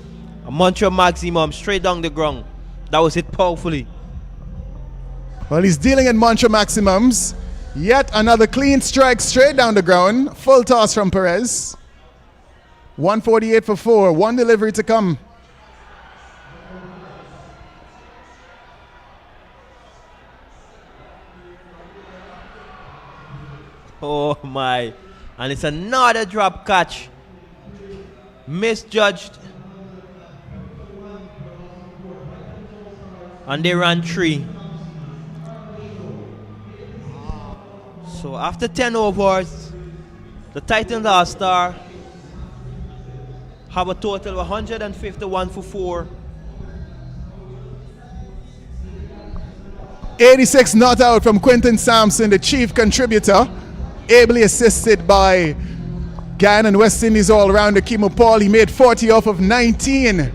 A mantra maximum straight down the ground. That was hit powerfully. Well, he's dealing in mantra maximums. Yet another clean strike straight down the ground. Full toss from Perez. 148 for 4. One delivery to come. Oh my. And it's another drop catch. Misjudged. And they ran 3. So after 10 overs, the Titans All-Star have a total of 151 for 4. 86 not out from Quinton Samson, the chief contributor, ably assisted by Guyana and West Indies all-rounder Kimo Paul. He made 40 off of 19.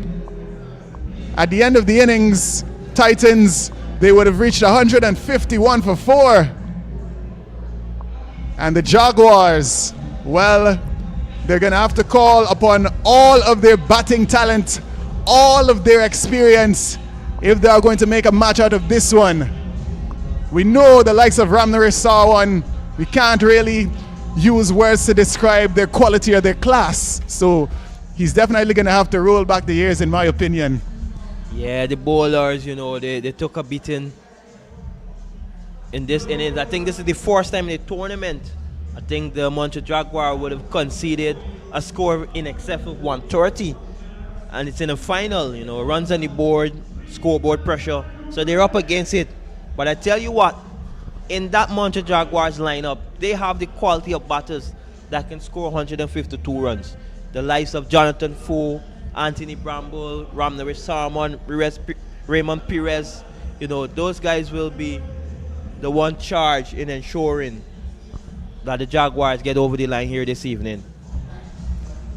At the end of the innings, Titans, they would have reached 151 for 4. And the Jaguars, well, they're going to have to call upon all of their batting talent, all of their experience, if they are going to make a match out of this one. We know the likes of Ramnaresh saw one. We can't really use words to describe their quality or their class. So he's definitely going to have to roll back the years, in my opinion. Yeah, the bowlers, they took a beating in this innings. I think this is the first time in the tournament I think the Montreal Jaguar would have conceded a score in excess of 130. And it's in a final, runs on the board, scoreboard pressure. So they're up against it. But I tell you what, in that Montreal Jaguars lineup, they have the quality of batters that can score 152 runs. The likes of Jonathan Foe, Anthony Bramble, Ramnaresh Sarmon, Raymond Perez, those guys will be the one charge in ensuring that the Jaguars get over the line here this evening.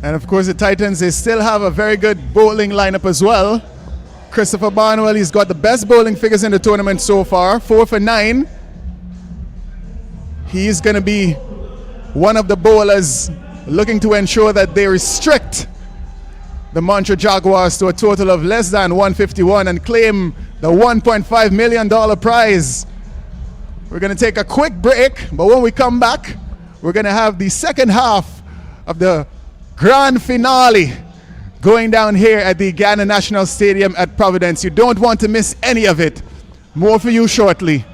And of course the Titans, they still have a very good bowling lineup as well. Christopher Barnwell, he's got the best bowling figures in the tournament so far, 4 for 9. He's going to be one of the bowlers looking to ensure that they restrict the Montreal Jaguars to a total of less than 151 and claim the $1.5 million prize. We're going to take a quick break, but when we come back, we're going to have the second half of the grand finale going down here at the Guyana National Stadium at Providence. You don't want to miss any of it. More for you shortly.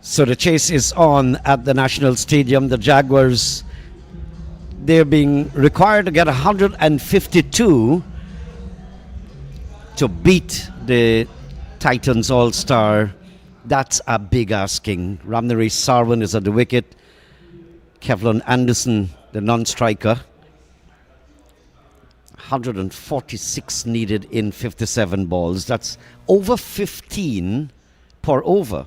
So the chase is on at the National Stadium. The Jaguars, they're being required to get 152 to beat the Titans All-Star. That's a big asking. Ramnari Sarwan is at the wicket. Kevlon Anderson, the non-striker. 146 needed in 57 balls. That's over 15 per over,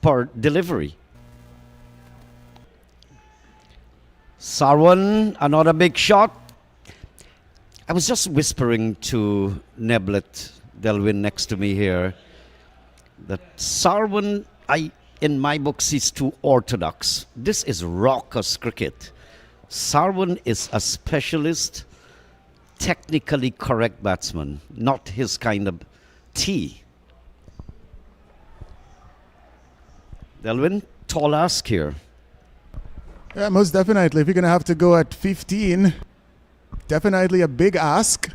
per delivery. Sarwan, another big shot. I was just whispering to Neblet Delwyn next to me here that Sarwan, in my books, he's too orthodox. This is raucous cricket. Sarwan is a specialist, technically correct batsman, not his kind of tea. Delwyn, tall ask here. Yeah, most definitely. If you're going to have to go at 15, definitely a big ask.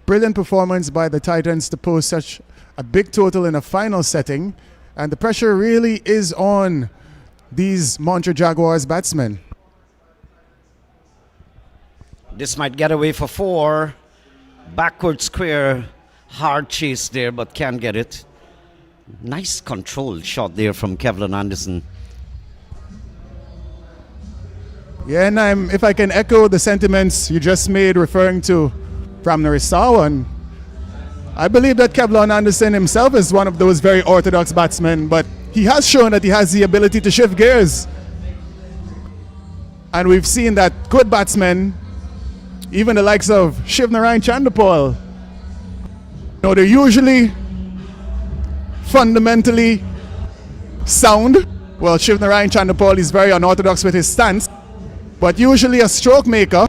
Brilliant performance by the Titans to post such a big total in a final setting. And the pressure really is on these Montreal Jaguars batsmen. This might get away for 4. Backward square. Hard chase there, but can't get it. Nice controlled shot there from Kevlon Anderson. Yeah, and if I can echo the sentiments you just made referring to Ramnari Sarwan, I believe that Kevlon Anderson himself is one of those very orthodox batsmen, but he has shown that he has the ability to shift gears. And we've seen that good batsmen, even the likes of Shivnarine Chandapal, they're usually fundamentally sound. Well, Shivnarine Chandapal is very unorthodox with his stance, but usually a stroke maker.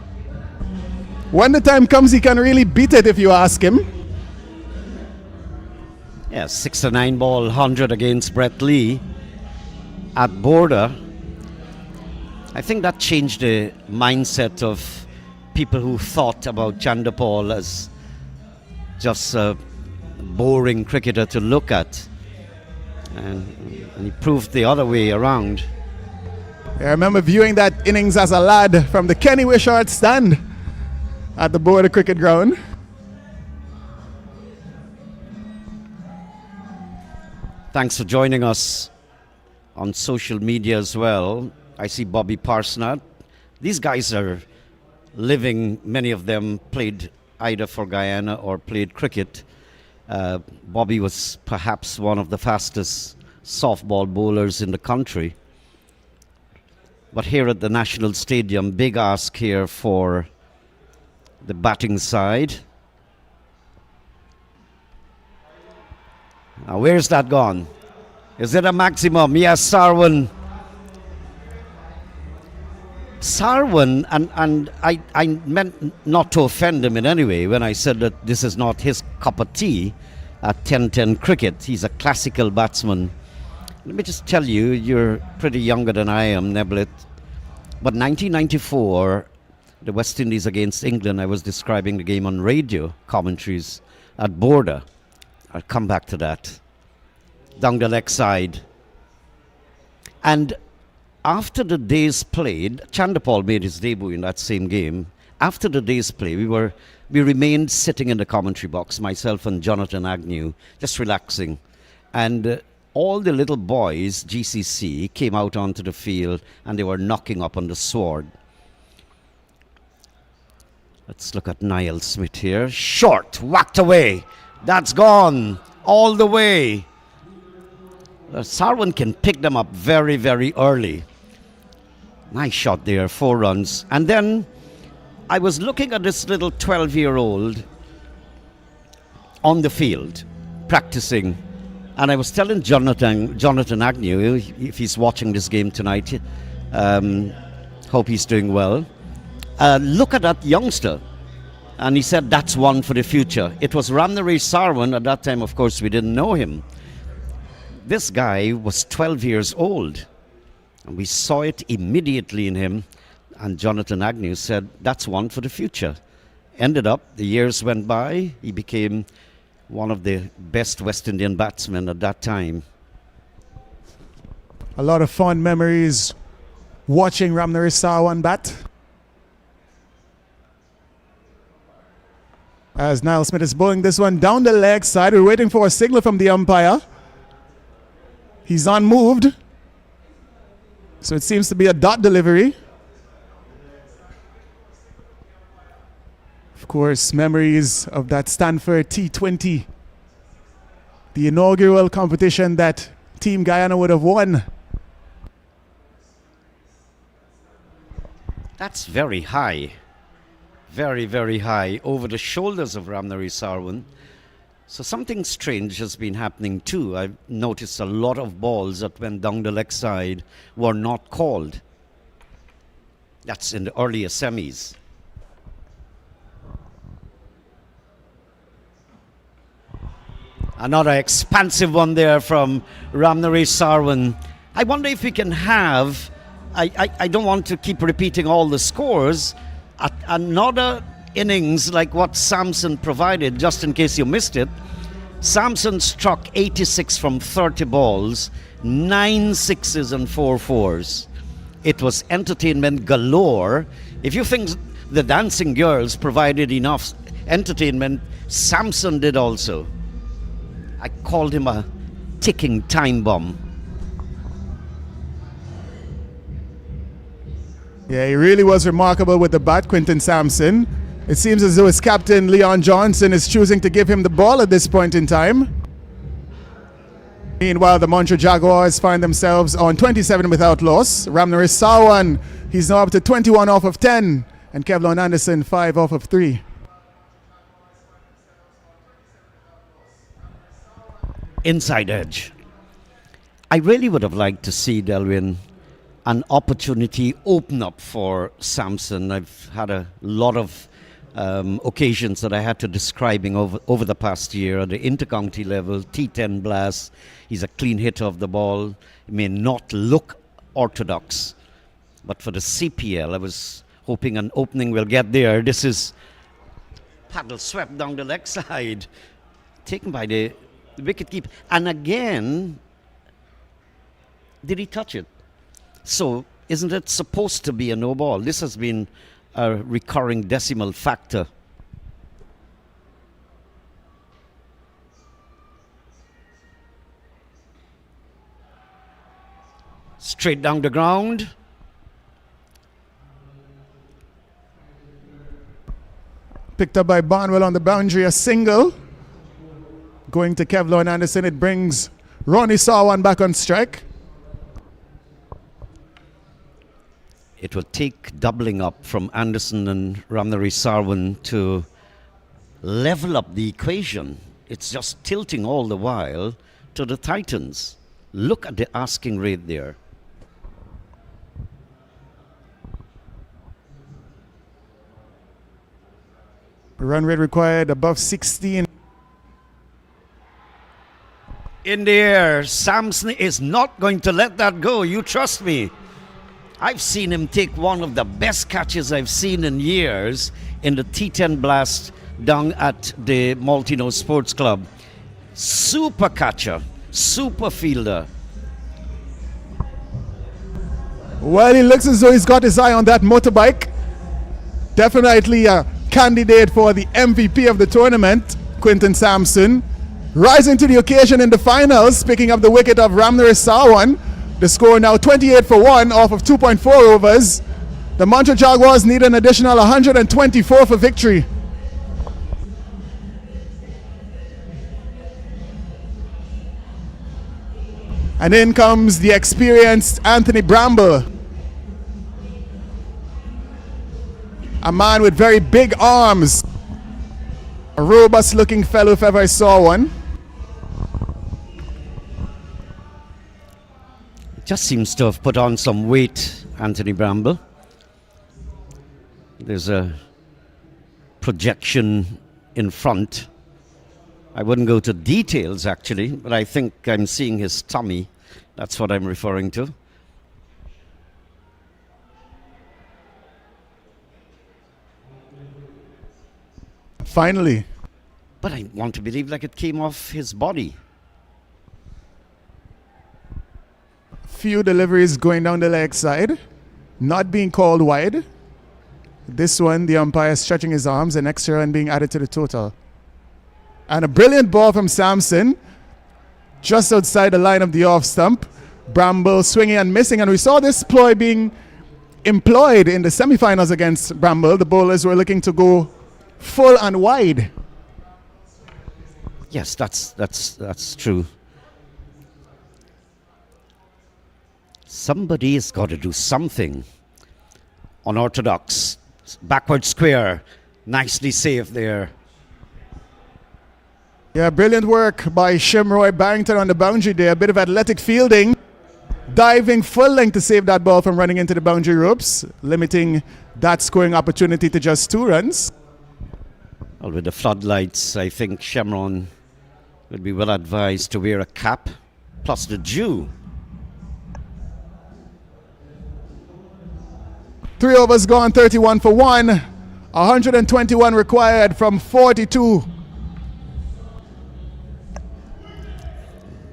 When the time comes, he can really beat it if you ask him. Yeah, 6-9 ball, 100 against Brett Lee at Border. I think that changed the mindset of people who thought about Chandapal as just a boring cricketer to look at. And he proved the other way around. I remember viewing that innings as a lad from the Kenny Wishart stand at the Border Cricket Ground. Thanks for joining us on social media as well. I see Bobby Parsnett. These guys are living, many of them played either for Guyana or played cricket. Bobby was perhaps one of the fastest softball bowlers in the country. But here at the National Stadium, big ask here for the batting side. Now, where's that gone? Is it a maximum? Yes, Sarwan. Sarwan, and I meant not to offend him in any way when I said that this is not his cup of tea at 10-10 cricket. He's a classical batsman. Let me just tell you, you're pretty younger than I am, Neblet. But 1994, the West Indies against England, I was describing the game on radio commentaries at Border. I'll come back to that. Down the leg side. And after the days played, Chandapal made his debut in that same game. After the days play, we remained sitting in the commentary box, myself and Jonathan Agnew, just relaxing. And all the little boys, GCC, came out onto the field and they were knocking up on the sword. Let's look at Niall Smith here. Short, whacked away. That's gone all the way. Sarwan can pick them up very, very early. Nice shot there, 4 runs. And then I was looking at this little 12-year-old on the field, practicing. And I was telling Jonathan Agnew, if he's watching this game tonight, hope he's doing well. Look at that youngster. And he said, that's one for the future. It was Ramnari Sarwan. At that time, of course, we didn't know him. This guy was 12 years old. And we saw it immediately in him. And Jonathan Agnew said, that's one for the future. Ended up, the years went by. He became one of the best West Indian batsmen at that time. A lot of fond memories watching Ramnari Sarwan bat. As Niall Smith is bowling this one down the leg side, we're waiting for a signal from the umpire. He's unmoved, so it seems to be a dot delivery. Of course, memories of that Stanford T20, the inaugural competition that Team Guyana would have won. That's very high. Very, very high over the shoulders of Ramnari Sarwan. So something strange has been happening too. I've noticed a lot of balls that went down the leg side were not called. That's in the earlier semis. Another expansive one there from Ramnari Sarwan. I wonder if we can have, I don't want to keep repeating all the scores, another innings like what Samson provided, just in case you missed it. Samson struck 86 from 30 balls, 9 sixes and 4 fours. It was entertainment galore. If you think the Dancing Girls provided enough entertainment, Samson did also. I called him a ticking time bomb. Yeah, he really was remarkable with the bat, Quinton Samson. It seems as though his captain, Leon Johnson, is choosing to give him the ball at this point in time. Meanwhile, the Montreal Jaguars find themselves on 27 without loss. Ramnari Sarwan, he's now up to 21 off of 10. And Kevlon Anderson, 5 off of 3. Inside edge. I really would have liked to see, Delwyn, an opportunity open up for Samson. I've had a lot of occasions that I had to describing over the past year at the intercounty level. T10 blast. He's a clean hitter of the ball. He may not look orthodox, but for the CPL, I was hoping an opening will get there. This is paddle swept down the leg side, taken by the wicketkeeper. And again, did he touch it? So, isn't it supposed to be a no ball? This has been a recurring decimal factor. Straight down the ground. Picked up by Barnwell on the boundary, a single. Going to Kevlon Anderson, it brings Ronnie Sarwan back on strike. It will take doubling up from Anderson and Ramnari Sarwan to level up the equation. It's just tilting all the while to the Titans. Look at the asking rate there. Run rate required above 16. In the air, Samson is not going to let that go. You trust me. I've seen him take one of the best catches I've seen in years in the T10 blast down at the Maltino Sports Club. Super catcher, super fielder. Well, he looks as though he's got his eye on that motorbike. Definitely a candidate for the MVP of the tournament, Quinton Samson. Rising to the occasion in the finals, picking up the wicket of Ramnari Sarwan. The score now 28 for 1 off of 2.4 overs. The Montreal Jaguars need an additional 124 for victory. And in comes the experienced Anthony Bramble. A man with very big arms. A robust looking fellow if ever I saw one. Just seems to have put on some weight, Anthony Bramble. There's a projection in front. I wouldn't go to details actually, but I think I'm seeing his tummy. That's what I'm referring to. Finally. But I want to believe like it came off his body. few deliveries going down the leg side, not being called wide. This one, the umpire stretching his arms, an extra run being added to the total. And a brilliant ball from Samson, just outside the line of the off stump. Bramble swinging and missing, and we saw this ploy being employed in the semifinals against Bramble. The bowlers were looking to go full and wide. Yes, that's true. Somebody's got to do something. Unorthodox. Backward square. Nicely saved there. Yeah, brilliant work by Shimroy Barrington on the boundary there. A bit of athletic fielding. Diving full length to save that ball from running into the boundary ropes, limiting that scoring opportunity to just 2 runs. Well, with the floodlights, I think Shamron would be well advised to wear a cap, plus the dew. 3 overs gone, 31 for 1. 121 required from 42.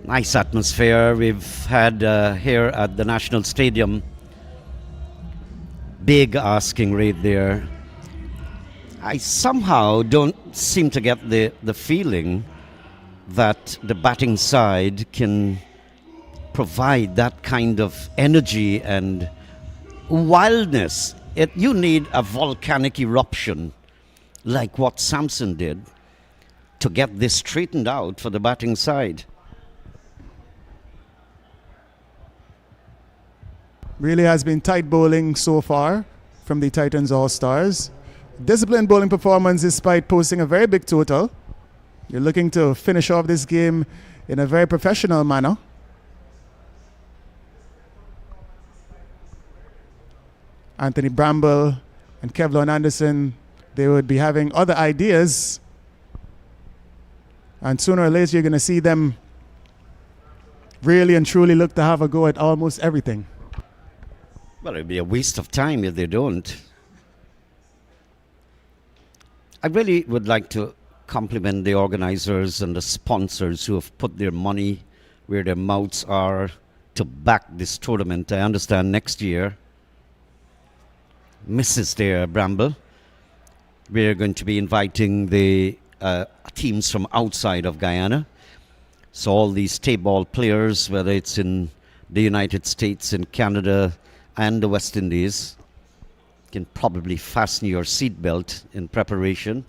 Nice atmosphere we've had here at the National Stadium. Big asking rate there. I somehow don't seem to get the feeling that the batting side can provide that kind of energy and wildness. You need a volcanic eruption like what Samson did to get this straightened out for the batting side. Really has been tight bowling so far from the Titans All-Stars. Disciplined bowling performance despite posting a very big total. You're looking to finish off this game in a very professional manner. Anthony Bramble and Kevlon Anderson, they would be having other ideas. And sooner or later, you're going to see them really and truly look to have a go at almost everything. Well, it'd be a waste of time if they don't. I really would like to compliment the organizers and the sponsors who have put their money where their mouths are to back this tournament. I understand next year, Mrs. there, Bramble, we're going to be inviting the teams from outside of Guyana. So all these Tapeball players, whether it's in the United States, in Canada, and the West Indies, can probably fasten your seatbelt in preparation.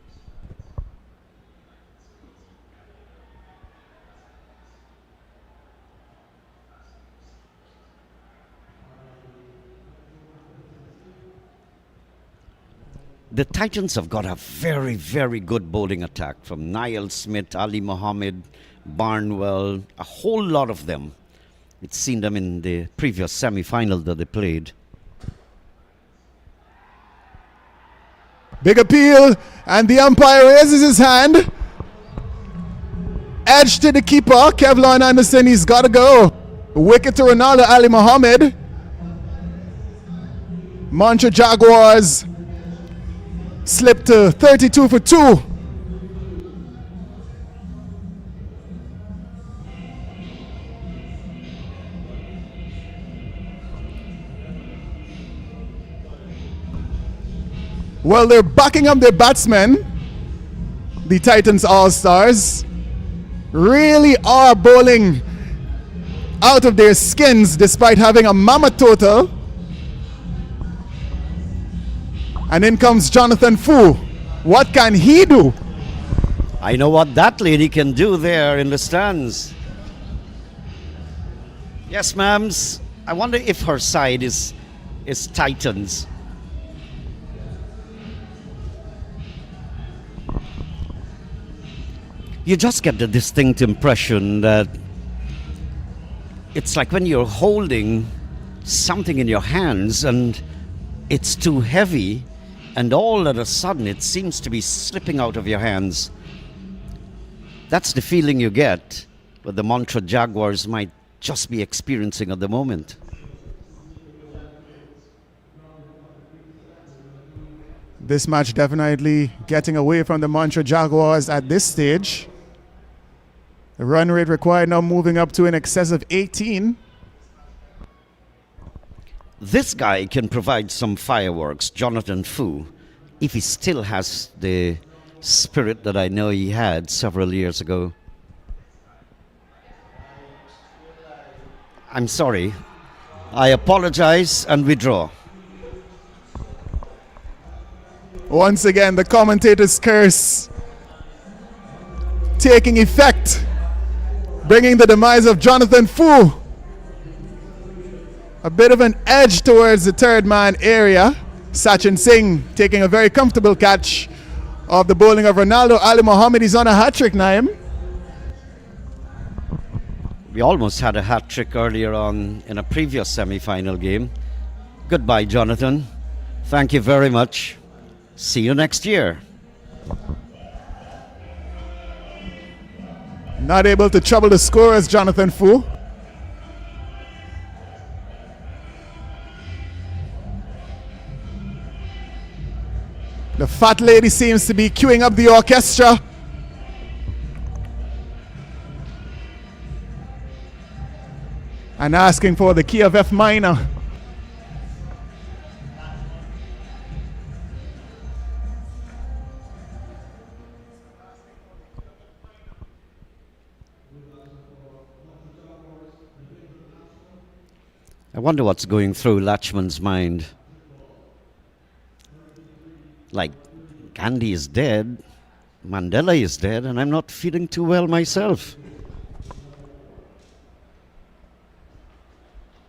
The Titans have got a very, very good bowling attack from Niall Smith, Ali Mohammed, Barnwell, a whole lot of them. We'd seen them in the previous semi-final that they played. Big appeal, and the umpire raises his hand. Edge to the keeper, Kevlon Anderson, he's got to go. Wicket to Ronaldo Ali Mohammed. Montreal Jaguars slipped to 32 for 2. Well, they're backing up their batsmen. The Titans All-Stars really are bowling out of their skins despite having a mammoth total. And in comes Jonathan Fu. What can he do? I know what that lady can do there in the stands. Yes, ma'ams. I wonder if her side is Titans. You just get the distinct impression that it's like when you're holding something in your hands and it's too heavy, and all of a sudden it seems to be slipping out of your hands. That's the feeling you get, what the Montreal Jaguars might just be experiencing at the moment. This match definitely getting away from the Montreal Jaguars at this stage. The run rate required now moving up to in excess of 18. This guy can provide some fireworks, Jonathan Fu, if he still has the spirit that I know he had several years ago. I'm sorry. I apologize and withdraw. Once again, the commentator's curse taking effect, bringing the demise of Jonathan Fu. A bit of an edge towards the third man area. Sachin Singh taking a very comfortable catch of the bowling of Ronaldo Ali Mohammed. He's on a hat-trick, Naim. We almost had a hat-trick earlier on in a previous semi-final game. Goodbye, Jonathan. Thank you very much. See you next year. Not able to trouble the scorers, Jonathan Fu. The fat lady seems to be queuing up the orchestra. And asking for the key of F minor. I wonder what's going through Lachman's mind. Like, Gandhi is dead, Mandela is dead, and I'm not feeling too well myself.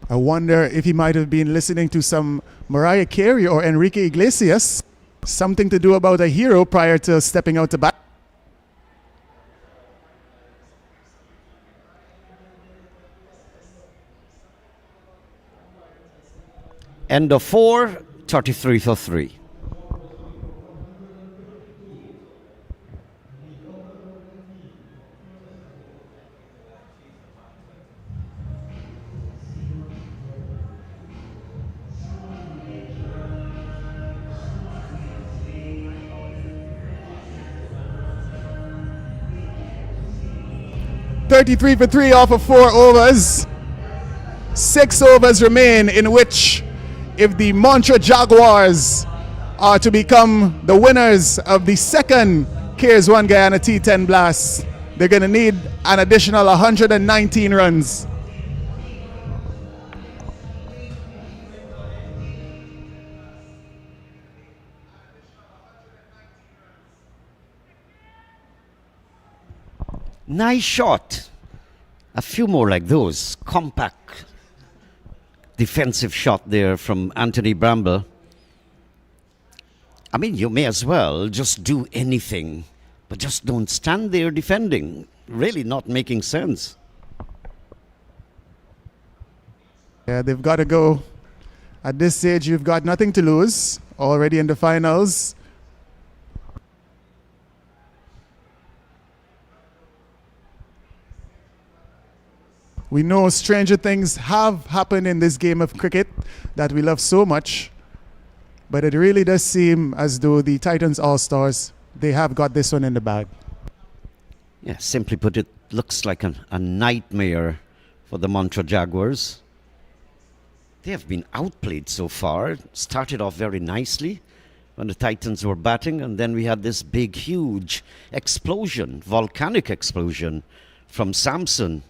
I wonder if he might have been listening to some Mariah Carey or Enrique Iglesias. Something to do about a hero prior to stepping out to bat. End of 4, 33 for 3. .33 for 3 off of 4 overs. 6 overs remain, in which, if the Mantra Jaguars are to become the winners of the second Cares 1 Guyana T10 Blast, they're going to need an additional 119 runs. Nice shot. A few more like those. Compact defensive shot there from Anthony Bramble. I mean, you may as well just do anything, but just don't stand there defending. Really not making sense. Yeah, they've got to go. At this stage, you've got nothing to lose. Already in the finals. We know stranger things have happened in this game of cricket that we love so much. But it really does seem as though the Titans All-Stars, they have got this one in the bag. Yeah, simply put, it looks like a nightmare for the Mantra Jaguars. They have been outplayed so far. Started off very nicely when the Titans were batting, and then we had this big, huge explosion, volcanic explosion from Samson.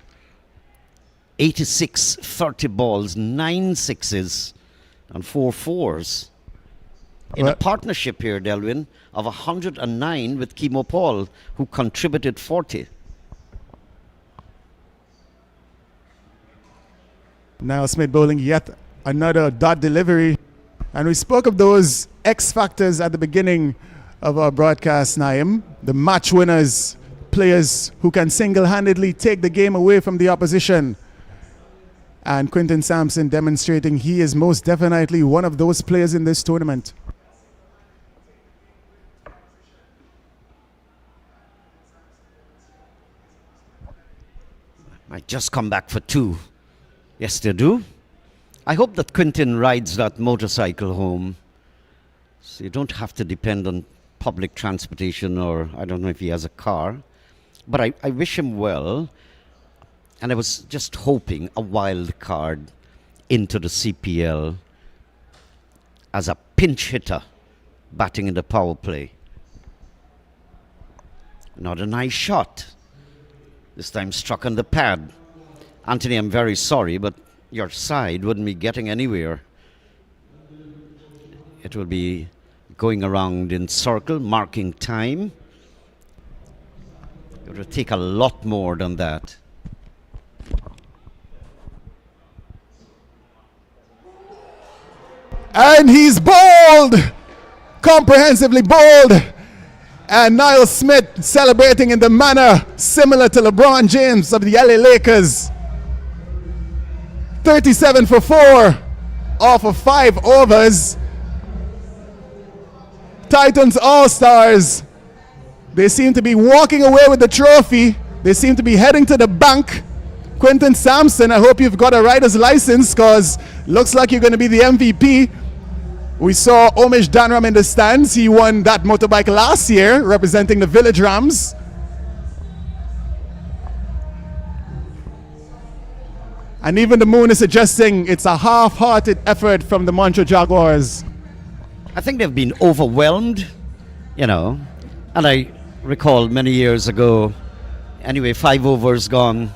86 30 balls, 9 sixes, and 4 fours. In a partnership here, Delwyn, of 109 with Kimo Paul, who contributed 40. Niall Smith bowling yet another dot delivery. And we spoke of those X factors at the beginning of our broadcast, Naim. The match winners, players who can single-handedly take the game away from the opposition. And Quinton Samson demonstrating he is most definitely one of those players in this tournament. Might just come back for 2. Yes, they do. I hope that Quinton rides that motorcycle home, so you don't have to depend on public transportation, or I don't know if he has a car. But I wish him well. And I was just hoping a wild card into the CPL as a pinch hitter batting in the power play. Not a nice shot. This time struck on the pad. Anthony, I'm very sorry, but your side wouldn't be getting anywhere. It will be going around in circle, marking time. It will take a lot more than that. And he's bowled! Comprehensively bowled! And Niall Smith celebrating in the manner similar to LeBron James of the LA Lakers. 37 for 4 off of 5 overs. Titans All-Stars. They seem to be walking away with the trophy. They seem to be heading to the bank. Quinton Samson, I hope you've got a rider's license, because looks like you're going to be the MVP. We saw Omish Danram in the stands. He won that motorbike last year, representing the Village Rams. And even the moon is suggesting it's a half-hearted effort from the Montreal Jaguars. I think they've been overwhelmed, you know. And I recall many years ago, anyway, 5 overs gone,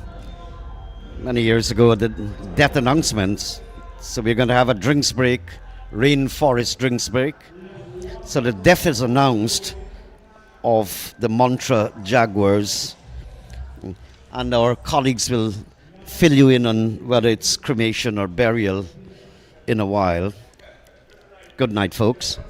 many years ago, the death announcements. So we're going to have a drinks break, rainforest drinks break. So the death is announced of the Montreal Jaguars. And our colleagues will fill you in on whether it's cremation or burial in a while. Good night, folks.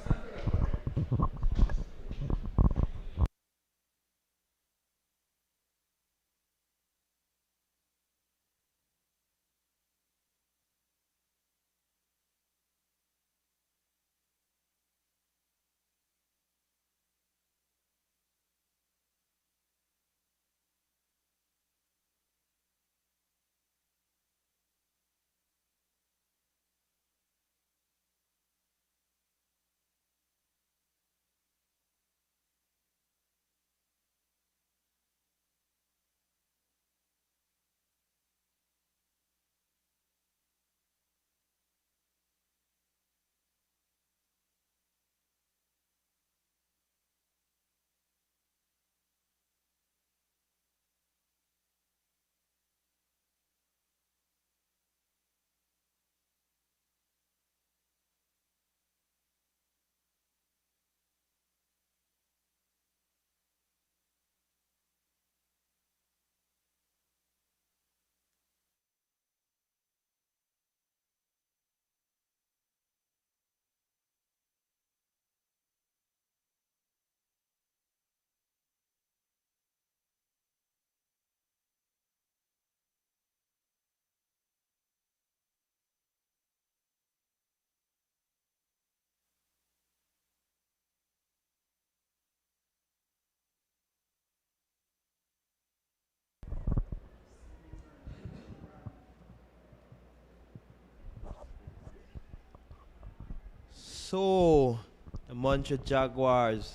So, the Montreal Jaguars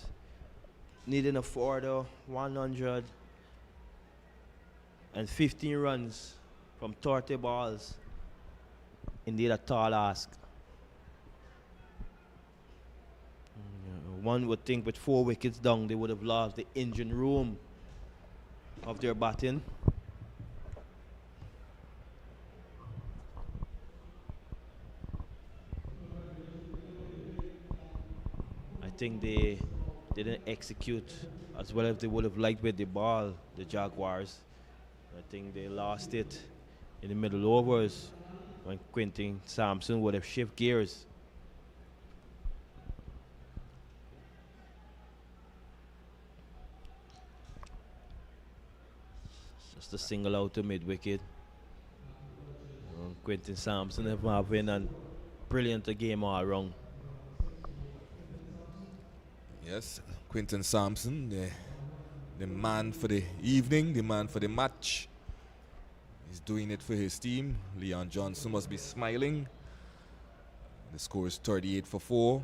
needing a further 115 runs from 30 balls. Indeed a tall ask. One would think with 4 wickets down, they would have lost the engine room of their batting. I think they didn't execute as well as they would have liked with the ball, the Jaguars. I think they lost it in the middle overs when Quinton Samson would have shifted gears. Just a single out to mid-wicket. Quinton Samson having a brilliant game all around. Yes, Quinton Samson, the man for the evening, the man for the match. He's doing it for his team. Leon Johnson must be smiling. The score is 38 for 4.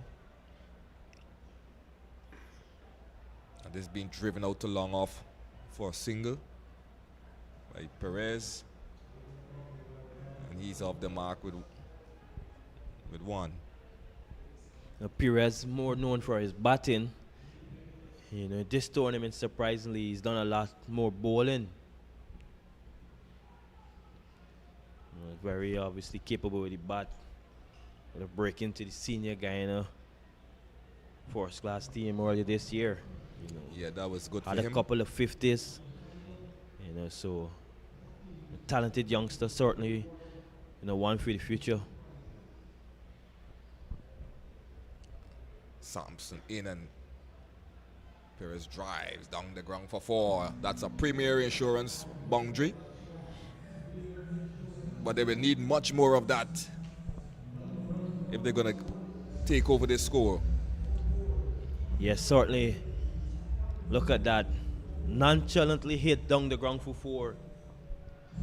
And this being driven out to long off for a single by Perez. And he's off the mark with 1. Perez more known for his batting. This tournament, surprisingly, he's done a lot more bowling. Very obviously capable with the bat. Gonna break into the senior Guyana first class team earlier this year. Yeah, that was good for Had him. a couple of 50s. So a talented youngster, certainly, one for the future. Samson in and Perez drives down the ground for 4. That's a premier insurance boundary. But they will need much more of that if they're going to take over this score. Yes, certainly. Look at that. Nonchalantly hit down the ground for 4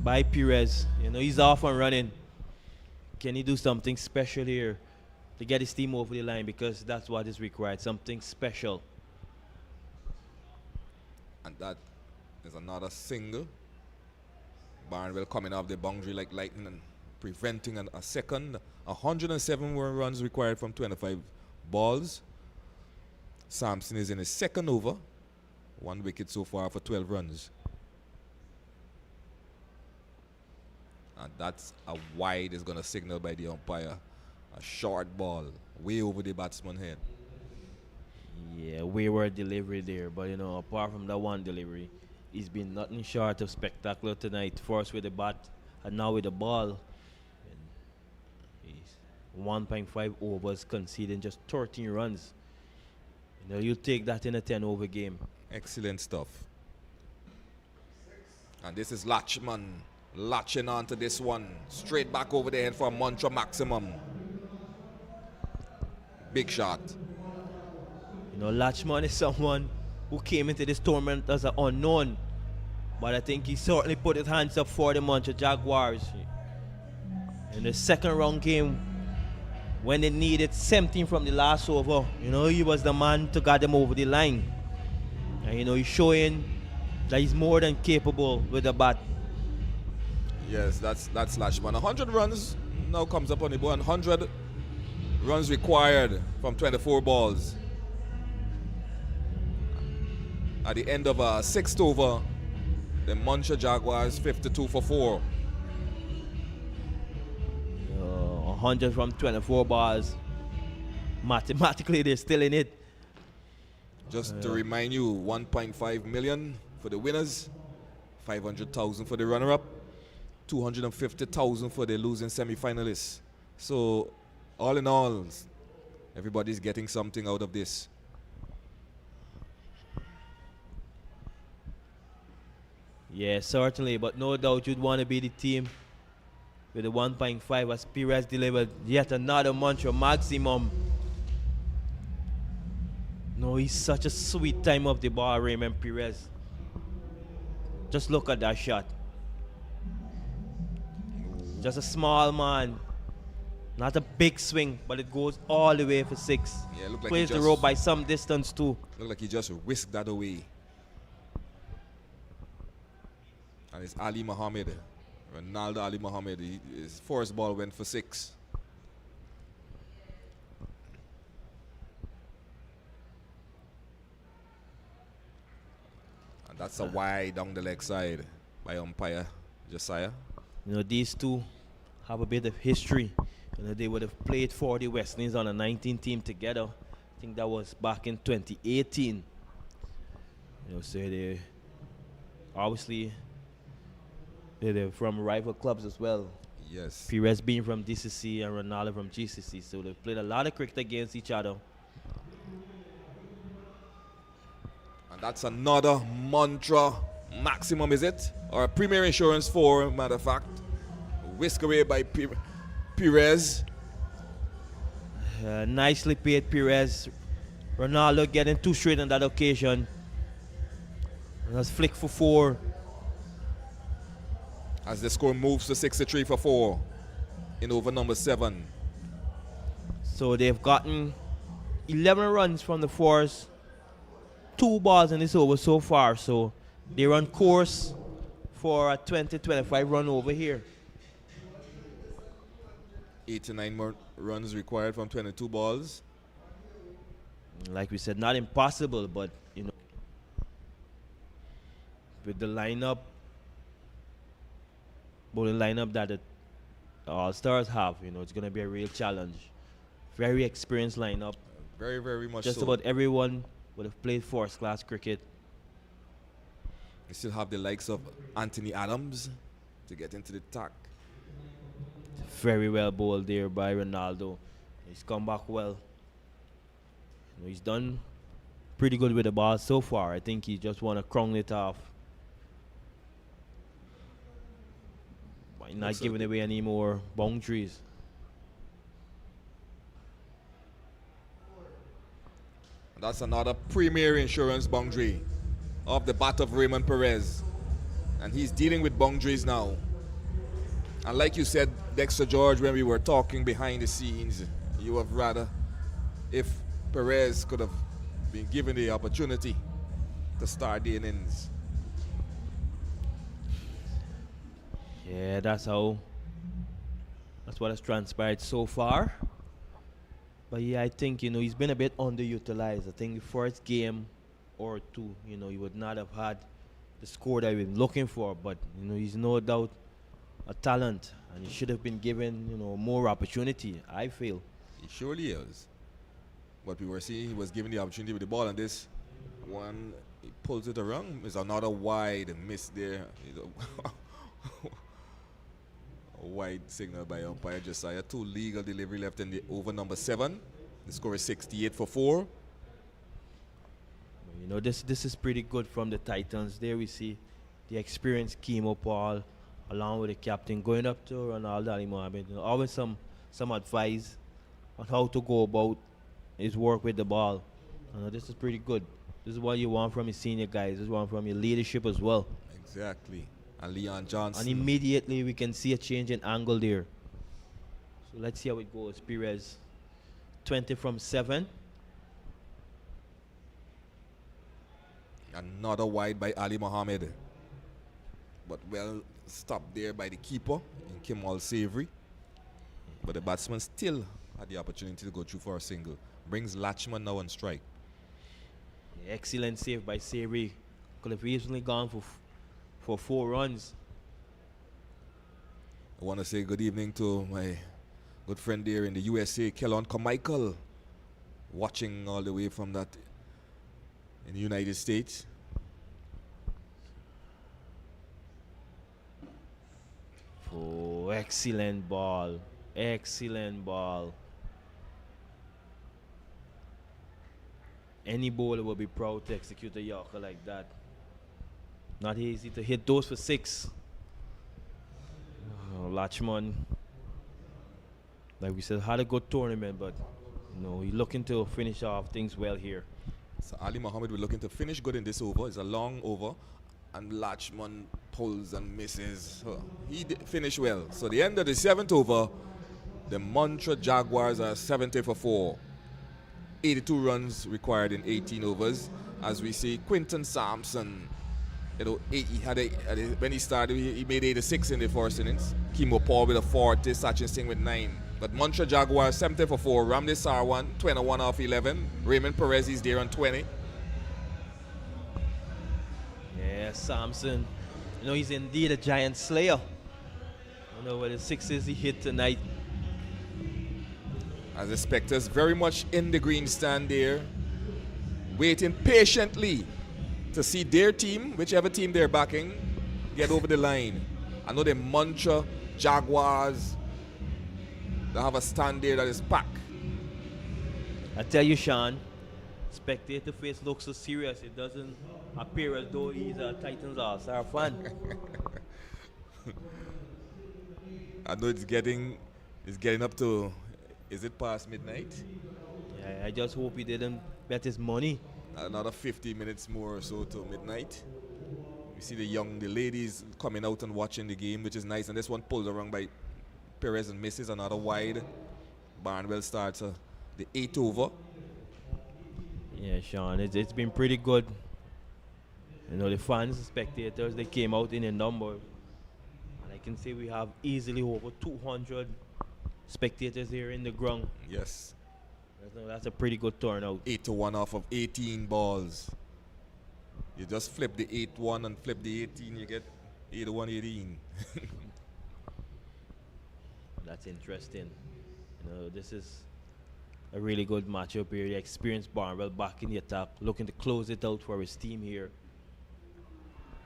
by Perez. He's off and running. Can he do something special here to get his team over the line? Because that's what is required, something special. And that is another single. Barnwell coming off the boundary like lightning and preventing a second. 107 were runs required from 25 balls. Samson is in his second over. 1 wicket so far for 12 runs. And that's a wide is going to signal by the umpire. A short ball way over the batsman's head. Yeah, wayward delivery there. But, apart from that one delivery, he's been nothing short of spectacular tonight. First with the bat and now with the ball. And he's 1.5 overs, conceding just 13 runs. You take that in a 10-over game. Excellent stuff. And this is Latchman latching onto this one. Straight back over the head for a mantra maximum. Big shot. Latchman is someone who came into this tournament as an unknown. But I think he certainly put his hands up for the Mantra Jaguars. In the second round game, when they needed something from the last over, he was the man to get them over the line. And, he's showing that he's more than capable with the bat. Yes, that's Latchman. 100 runs now comes up on the board. 100 runs required from 24 balls. At the end of a 6th over, the Mantra Jaguars 52 for 4. 100 from 24 balls. Mathematically, they're still in it. Just to remind you, 1.5 million for the winners, 500,000 for the runner-up, 250,000 for the losing semi-finalists. So, all in all, everybody's getting something out of this. Yeah, certainly, but no doubt you'd want to be the team with the 1.5 as Perez delivered yet another Mantra maximum. No, he's such a sweet time of the ball, Raymond Perez. Just look at that shot. Just a small man. Not a big swing, but it goes all the way for 6. Yeah, look like plays the rope by some distance too. Look like he just whisked that away. And it's Ali Muhammad. Ronaldo Ali Muhammad. His first ball went for 6. And that's a wide down the leg side by umpire Josiah. These two have a bit of history. They would have played for the West Indies on a 19 team together. I think that was back in 2018. So they obviously they're from rival clubs as well. Yes. Perez being from DCC and Ronaldo from GCC. So they played a lot of cricket against each other. And that's another Mantra maximum, is it? Or a Premier Insurance 4, matter of fact. Whisked away by Perez. Nicely paid Perez. Ronaldo getting 2 straight on that occasion. And that's flick for 4. As the score moves to 63 for 4 in over number 7. So they've gotten 11 runs from the force, 2 balls in this over so far. So they're on course for a 20-25 run over here. 89 more runs required from 22 balls. Like we said, not impossible, but you know, with the lineup, bowling lineup that the All-Stars have, you know, it's going to be a real challenge. Very experienced lineup. Very, very much Just so. about everyone would have played first-class cricket. We still have the likes of Anthony Adams to get into the attack. Very well bowled there by Ronaldo. He's come back well. You know, he's done pretty good with the ball so far. I think he just want to crown it off by not giving away any more boundaries. That's another premier insurance boundary off the bat of Raymond Perez. And he's dealing with boundaries now. And like you said, Dexter George, when we were talking behind the scenes, you have rather if Perez could have been given the opportunity to start the innings. Yeah, that's what has transpired so far. But yeah, I think, you know, he's been a bit underutilized. I think the first game or two, you know, he would not have had the score that we've been looking for. But, you know, he's no doubt a talent, and he should have been given, you know, more opportunity, I feel. He surely is. What we were seeing, he was given the opportunity with the ball, and this one, he pulls it around. There's another wide miss there. A wide signal by umpire Josiah. 2 legal delivery left in the over number 7. The score is 68 for 4. You know, this is pretty good from the Titans. There we see the experienced Kimo Paul along with the captain going up to Ronaldo Ali Mohammed. You know, always some advice on how to go about his work with the ball. You know, this is pretty good. This is what you want from your senior guys. This is what you want from your leadership as well. Exactly. And Leon Johnson. And immediately we can see a change in angle there. So let's see how it goes. Perez, 20 from 7. Another wide by Ali Mohammed. But well stopped there by the keeper in Kimal Savory. But the batsman still had the opportunity to go through for a single. Brings Latchman now on strike. Excellent save by Savory. Could have easily gone for 4 runs. I want to say good evening to my good friend there in the USA, Kellon Carmichael, watching all the way from that in the United States. Oh, excellent ball. Excellent ball. Any bowler will be proud to execute a Yorker like that. Not easy to hit those for 6. Oh, Latchman, like we said, had a good tournament, but you know, he's looking to finish off things well here. So Ali Mohammed will looking to finish good in this over. It's a long over, and Latchman pulls and misses. He finished well. So the end of the 7th over, the Mantra Jaguars are 70 for 4. 82 runs required in 18 overs. As we see, Quinton Samson, you know, when he started, he made 86 in the first innings. Kimo Paul with a 40, Sachin Singh with 9. But Mantra Jaguars 70 for 4. Ramdi Sarwan 21 off 11. Raymond Perez is there on 20. Yeah, Samson. You know, he's indeed a giant slayer. You know, with the 6s he hit tonight. As the Spectres very much in the green stand there, waiting patiently to see their team, whichever team they're backing, get over the line. I know the Mantra Jaguars, they have a stand there that is packed. I tell you, Sean, spectator face looks so serious. It doesn't appear as though he's a Titans All-Star fan. I know it's getting up to, is it past midnight? Yeah, I just hope he didn't bet his money. Another 50 minutes more or so to midnight. We see the ladies coming out and watching the game, which is nice. And this one pulled around by Perez and misses. Another wide. Barnwell starts the 8th over. Yeah, Sean, it's been pretty good. You know, the fans, the spectators, they came out in a number. And I can say we have easily over 200 spectators here in the ground. Yes. That's a pretty good turnout. 8-1 off of 18 balls. You just flip the 8-1 and flip the 18, you get 8-1-18. That's interesting. This is a really good matchup here. The experienced Barnwell back in the attack, looking to close it out for his team here.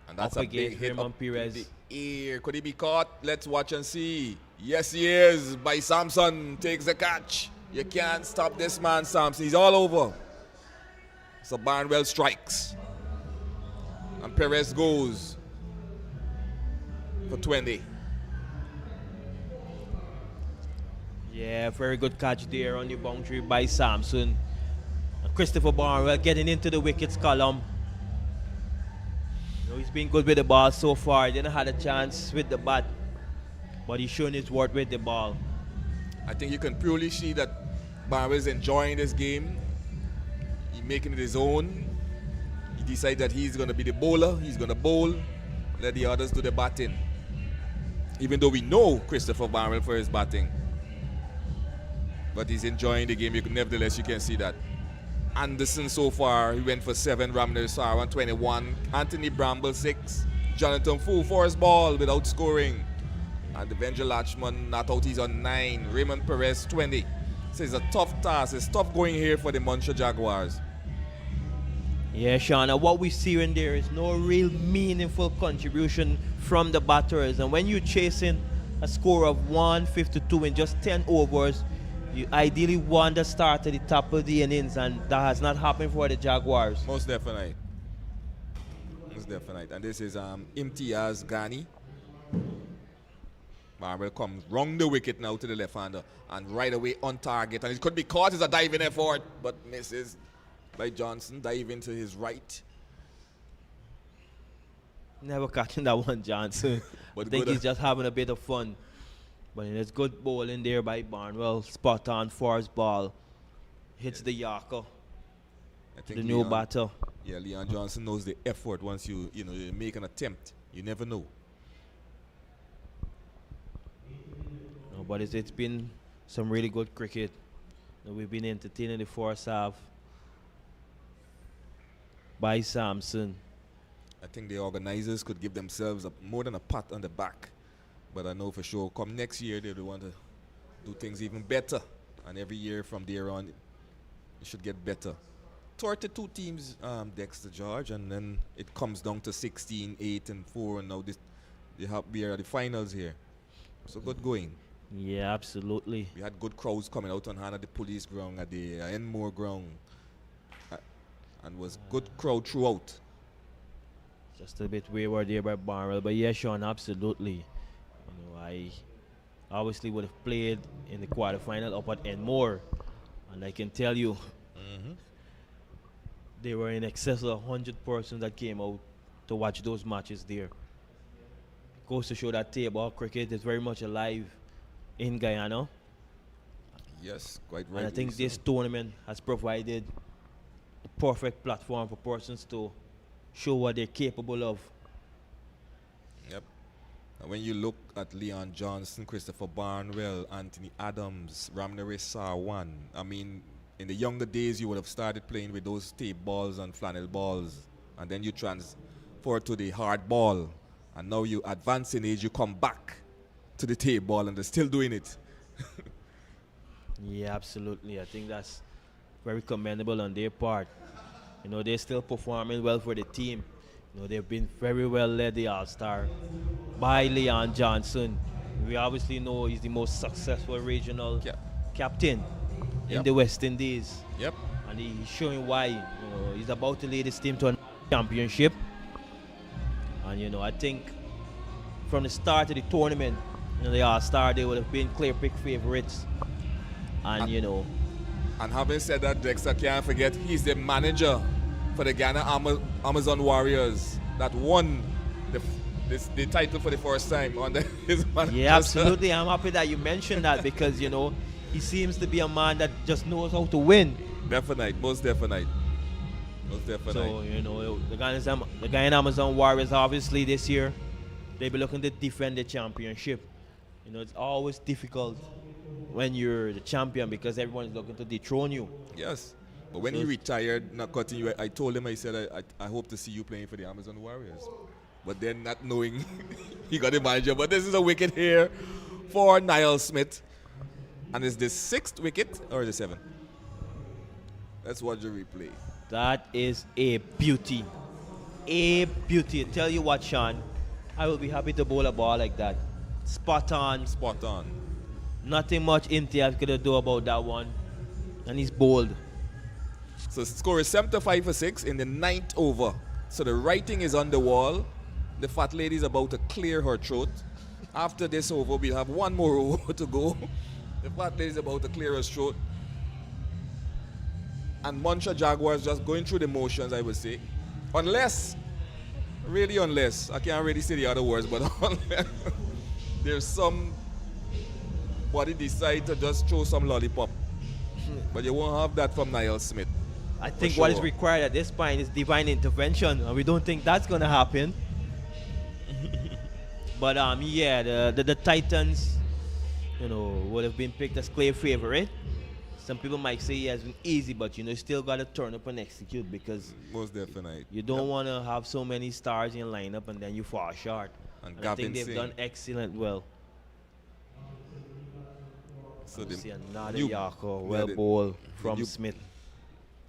And that's up a big hit Raymond up Perez. in the air. Could he be caught? Let's watch and see. Yes, he is. By Samson takes the catch. You can't stop this man, Samson. He's all over. So Barnwell strikes. And Perez goes for 20. Yeah, very good catch there on the boundary by Samson. And Christopher Barnwell getting into the wickets column. He's been good with the ball so far. He didn't have a chance with the bat, but he's shown his worth with the ball. I think you can purely see that Barnwell is enjoying this game. He's making it his own. He decided that he's going to be the bowler. He's going to bowl. Let the others do the batting. Even though we know Christopher Barnwell for his batting. But he's enjoying the game. Nevertheless, you can see that. Anderson so far, he went for 7, Ramner Sarwan 21, Anthony Bramble 6, Jonathan Fu forced ball without scoring. And Devendra Lachman not out, he's on 9, Raymond Perez 20. So it's a tough task, it's tough going here for the Muncher Jaguars. Yeah, Shauna, what we see in there is no real meaningful contribution from the batters. And when you're chasing a score of 152 in just 10 overs, you ideally want to start at the top of the innings, and that has not happened for the Jaguars. Most definitely. Most definitely. And this is Imtiaz Ghani. Barnwell comes round the wicket now to the left-hander and right away on target. And it could be caught as a diving effort, but misses by Johnson. Dive into his right. Never catching that one, Johnson. But I think he's just having a bit of fun. But there's good bowling there by Barnwell. Spot on for his ball. Hits the Yorker. I think the new batter. Yeah, Leon Johnson knows the effort once you make an attempt. You never know. No, but it's been some really good cricket. We've been entertaining the first half by Samson. I think the organizers could give themselves more than a pat on the back. But I know for sure come next year they want to do things even better. And every year from there on, it should get better. 32 teams, Dexter George, and then it comes down to 16, 8, and 4, and now we are at the finals here. So good going. Yeah, absolutely. We had good crowds coming out on hand at the police ground, at the Enmore ground, and was good crowd throughout. Just a bit wayward there by Barnwell, but yeah, Sean, absolutely. I obviously would have played in the quarterfinal up at Enmore, and I can tell you, there were in excess of 100 persons that came out to watch those matches there. It goes to show that table cricket is very much alive in Guyana. Yes, quite right. And I think this tournament has provided the perfect platform for persons to show what they're capable of. Yep. And when you look at Leon Johnson, Christopher Barnwell, Anthony Adams, Ramnere Sarwan, I mean, in the younger days, you would have started playing with those tape balls and flannel balls, and then you transfer to the hard ball, and now you advance in age, you come back to the tape ball, and they're still doing it. Yeah, absolutely. I think that's very commendable on their part. They're still performing well for the team. They've been very well led, the All-Star, by Leon Johnson. We obviously know he's the most successful regional captain in the West Indies. Yep. And he's showing why. He's about to lead his team to a championship. And, I think from the start of the tournament, the All-Star, they would have been clear pick favorites. And And having said that, Dexter, can't forget, he's the manager for the Ghana Amazon Warriors that won the title for the first time under his manager. Yeah, absolutely. I'm happy that you mentioned that because, he seems to be a man that just knows how to win. Definitely, most definitely. Most definitely. So, the Guyana Amazon Warriors, obviously, this year, they'll be looking to defend the championship. It's always difficult when you're the champion because everyone is looking to dethrone you. Yes. But when he retired, not cutting you, I told him, I said, I hope to see you playing for the Amazon Warriors. But then not knowing he got a manager. But this is a wicket here for Niall Smith. And is the 6th wicket or the 7th? Let's watch the replay. That is a beauty. A beauty. I tell you what, Sean, I will be happy to bowl a ball like that. Spot on. Spot on. Nothing much Imtiaz could do about that one. And he's bowled. So score is 75 for 6 in the 9th over. So the writing is on the wall. The fat lady is about to clear her throat. After this over, we'll have one more over to go. The fat lady is about to clear her throat. And Muncher Jaguars just going through the motions, I would say. Unless, really unless, I can't really say the other words, but unless there's somebody decide to just throw some lollipop. But you won't have that from Niall Smith. I think what is required at this point is divine intervention, and we don't think that's going to happen. But yeah, the Titans, would have been picked as clear favorite. Some people might say it has been easy, but you still got to turn up and execute because most definitely you don't want to have so many stars in your lineup and then you fall short. And I think they've done excellent well. So see another Yorker, well bowled from Smith.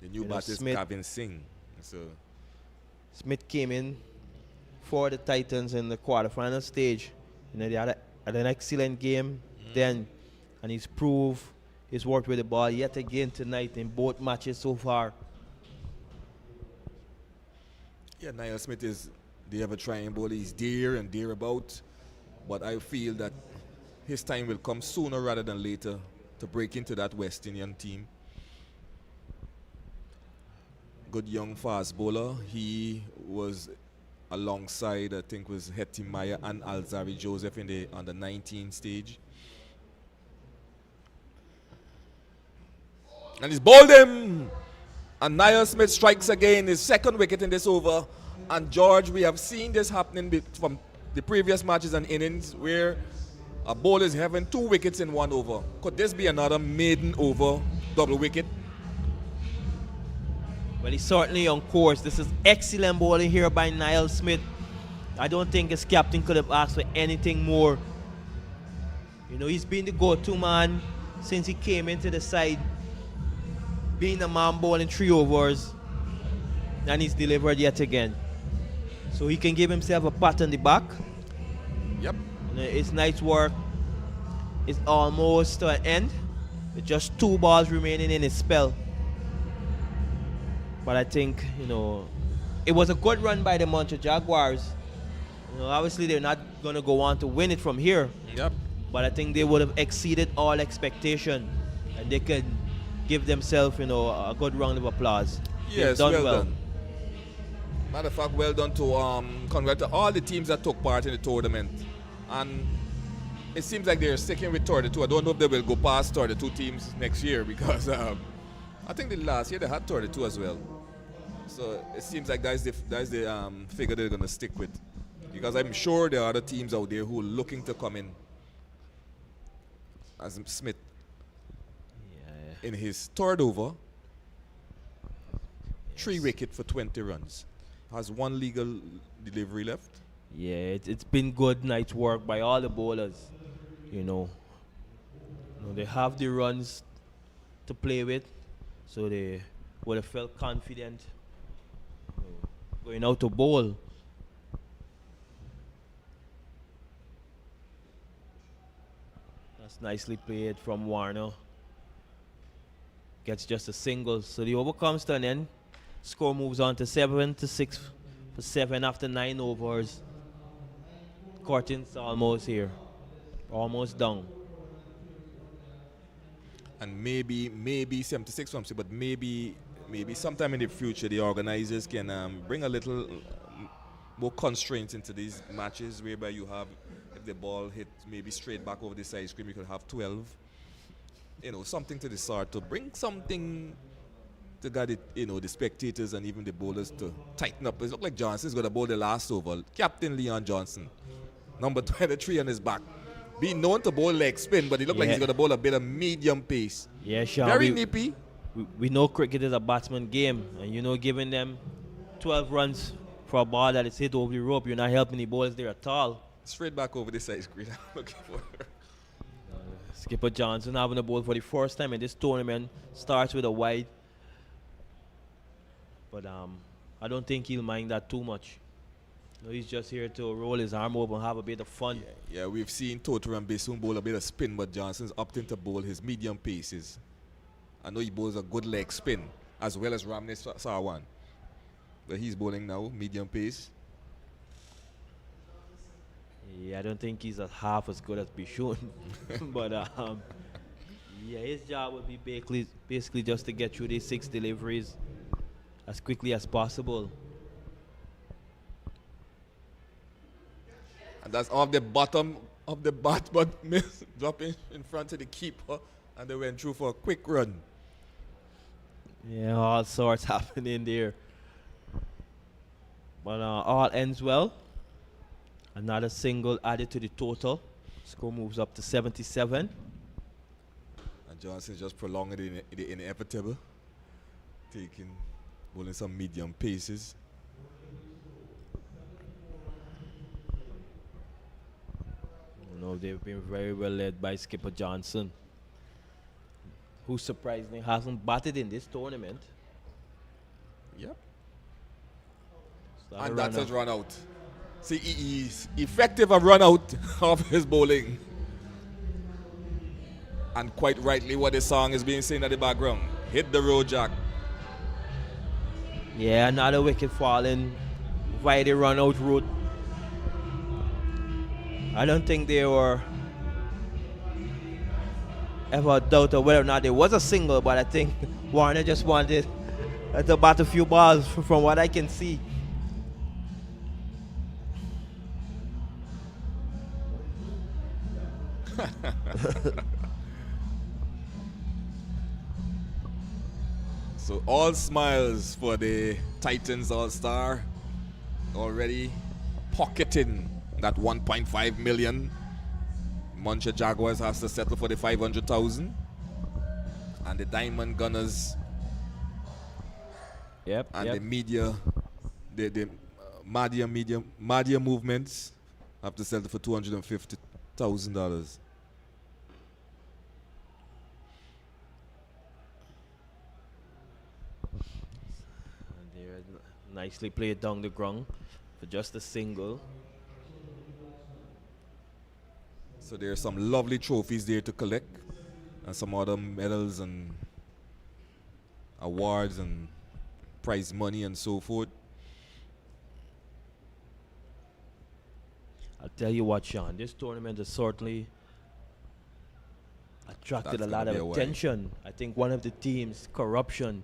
The new batter is Gavin Singh. So Smith came in for the Titans in the quarterfinal stage. They had an excellent game then, and he's proved his work with the ball yet again tonight in both matches so far. Yeah, Niall Smith is the ever-trying bowler. He's dear and dear about, but I feel that his time will come sooner rather than later to break into that West Indian team. Good young fast bowler. He was alongside, I think, was Hetty Maya and Alzari Joseph in the under 19 stage. And he's bowled him. And Niall Smith strikes again, his 2nd wicket in this over. And George, we have seen this happening from the previous matches and innings where a bowler is having 2 wickets in 1 over. Could this be another maiden over double wicket? Well, he's certainly on course. This is excellent bowling here by Niall Smith. I don't think his captain could have asked for anything more. He's been the go-to man since he came into the side, being a man bowling 3 overs, and he's delivered yet again. So he can give himself a pat on the back. Yep. It's nice work. It's almost to an end. With just 2 balls remaining in his spell. But I think, it was a good run by the Muncher Jaguars. Obviously they're not going to go on to win it from here. Yep. But I think they would have exceeded all expectation. And they could give themselves, a good round of applause. Yes, well done. Matter of fact, well done to congratulate all the teams that took part in the tournament. And it seems like they're sticking with 32. I don't know if they will go past 32 teams next year because I think the last year they had 32 as well. So it seems like that's the figure they're going to stick with. Because I'm sure there are other teams out there who are looking to come in. As Smith in his 3rd over, 3 wicket for 20 runs. Has 1 legal delivery left. Yeah, it's been good night's work by all the bowlers. They have the runs to play with, so they would have felt confident going out to bowl. That's nicely played from Warner. Gets just a single, so the over comes to an end. Score moves on to 7-6 for 7 after 9 overs. Curtains almost here, almost down. And maybe 76 from but maybe sometime in the future the organizers can bring a little more constraints into these matches, whereby you have, if the ball hit maybe straight back over the side screen, you could have 12. Something to the sort to bring something to get it, the spectators and even the bowlers to tighten up. It looks like Johnson's going to bowl the last over. Captain Leon Johnson, number 23 on his back. being known to bowl leg spin, but he looked like he's going to bowl a bit of medium pace. Yeah, Sean. Very nippy. We know cricket is a batsman game, and giving them 12 runs for a ball that is hit over the rope, you're not helping the bowlers there at all. Straight back over this side screen. I'm looking for Skipper Johnson having a ball for the first time in this tournament. Starts with a wide. But I don't think he'll mind that too much. He's just here to roll his arm over and have a bit of fun. Yeah, we've seen Toto and Bassoon bowl a bit of spin, but Johnson's opting to bowl his medium paces. I know he bowls a good leg spin, as well as Ramnes Sarwan. But he's bowling now, medium pace. Yeah, I don't think he's half as good as Bishun. But yeah, his job would be basically just to get through these 6 deliveries as quickly as possible. And that's off the bottom of the bat, but miss dropping in front of the keeper, and they went through for a quick run. Yeah, all sorts happening there. But all ends well. Another single added to the total. Score moves up to 77. And Johnson just prolonging the inevitable, bowling some medium paces. They've been very well led by Skipper Johnson, who surprisingly hasn't batted in this tournament. Yep. And that's his run out. See, he's effective at run out of his bowling. And quite rightly what the song is being seen at the background. Hit the road, Jack. Yeah, another wicket falling via the run out route. I don't think they were ever doubted whether or not there was a single, but I think Warner just wanted to bat a few balls from what I can see. So all smiles for the Titans All-Star, already pocketing that 1.5 million. Muncher Jaguars has to settle for the 500,000, and the Diamond Gunners and the media, the Madia movements have to settle for $250,000. Nicely played down the ground for just a single. So there are some lovely trophies there to collect, and some other medals and awards and prize money and so forth. I'll tell you what, Sean, this tournament has certainly attracted a lot of attention. I think one of the teams, Corruption,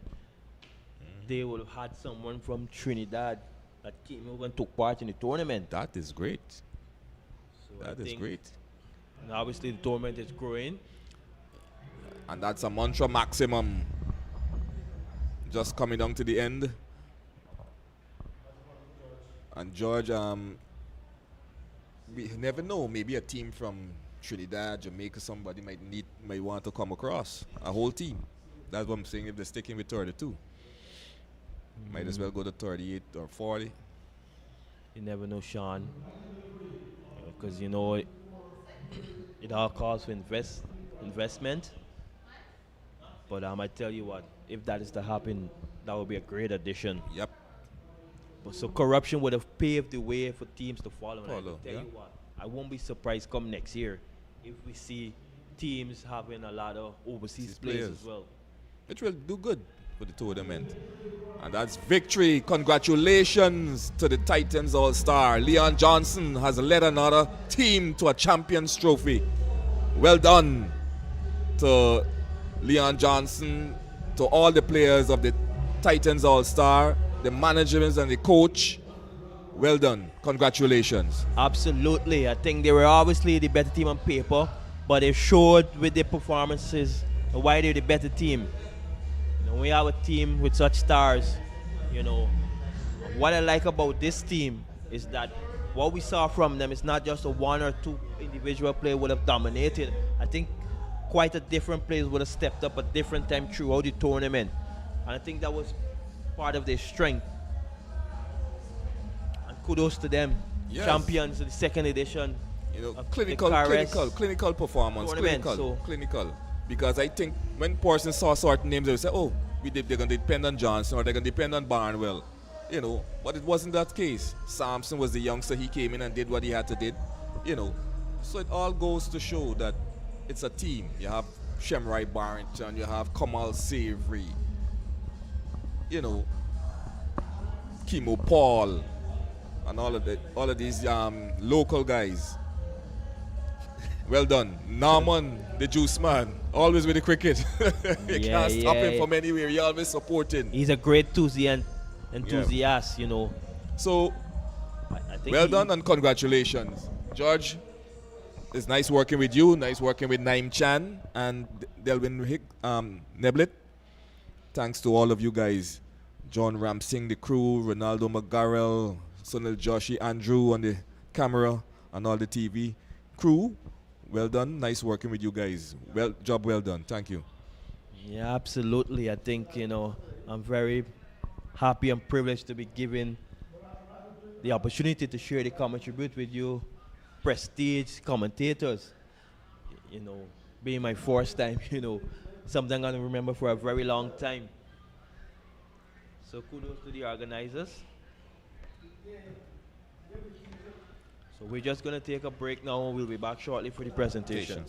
they would have had someone from Trinidad that came over and took part in the tournament. That is great. So that is great. And obviously the tournament is growing. And that's a mantra maximum. Just coming down to the end. And George, we never know. Maybe a team from Trinidad, Jamaica, somebody might want to come across. A whole team. That's what I'm saying. If they're sticking with 32, might as well go to 38 or 40. You never know, Sean. Because it all calls for investment. But I tell you what, if that is to happen, that would be a great addition. Yep. But so Corruption would have paved the way for teams to follow. And I tell yeah. you what, I won't be surprised come next year if we see teams having a lot of overseas players as well. Which will do good for the tournament. And that's victory. Congratulations to the Titans All-Star. Leon Johnson has led another team to a Champions Trophy. Well done to Leon Johnson, to all the players of the Titans All-Star, the managers and the coach. Well done. Congratulations. Absolutely. I think they were obviously the better team on paper, but they showed with their performances why they're the better team. We have a team with such stars, what I like about this team is that what we saw from them is not just a one or two individual player would have dominated. I think quite a different players would have stepped up at different time throughout the tournament. And I think that was part of their strength. And kudos to them. Yes. Champions of the second edition. You know, of clinical the clinical performance, tournament, clinical. Because I think when persons saw certain names, they would say, oh, they're going to depend on Johnson or they're going to depend on Barnwell. You know, but it wasn't that case. Samson was the youngster. He came in and did what he had to did. You know, so it all goes to show that it's a team. You have Shemrai Barrington, you have Kamal Savory, you know, Kimo Paul, and all of these local guys. Well done. Norman, the juice man, always with the cricket. You can't stop him from anywhere. He always supporting. He's a great enthusiast, you know. So, I think well done and congratulations. George, it's nice working with you. Nice working with Naim Chan and Delvin Neblet. Thanks to all of you guys. John Ramsing, the crew, Ronaldo McGarrell, Sunil Joshi, Andrew on the camera and all the TV crew. Well done. Nice working with you guys. Job well done. Thank you. Yeah, absolutely. I think, you know, I'm very happy and privileged to be given the opportunity to share the commentary booth with you, prestige commentators. You know, being my first time, you know, something I'm going to remember for a very long time. So kudos to the organizers. So we're just going to take a break now. We'll be back shortly for the presentation.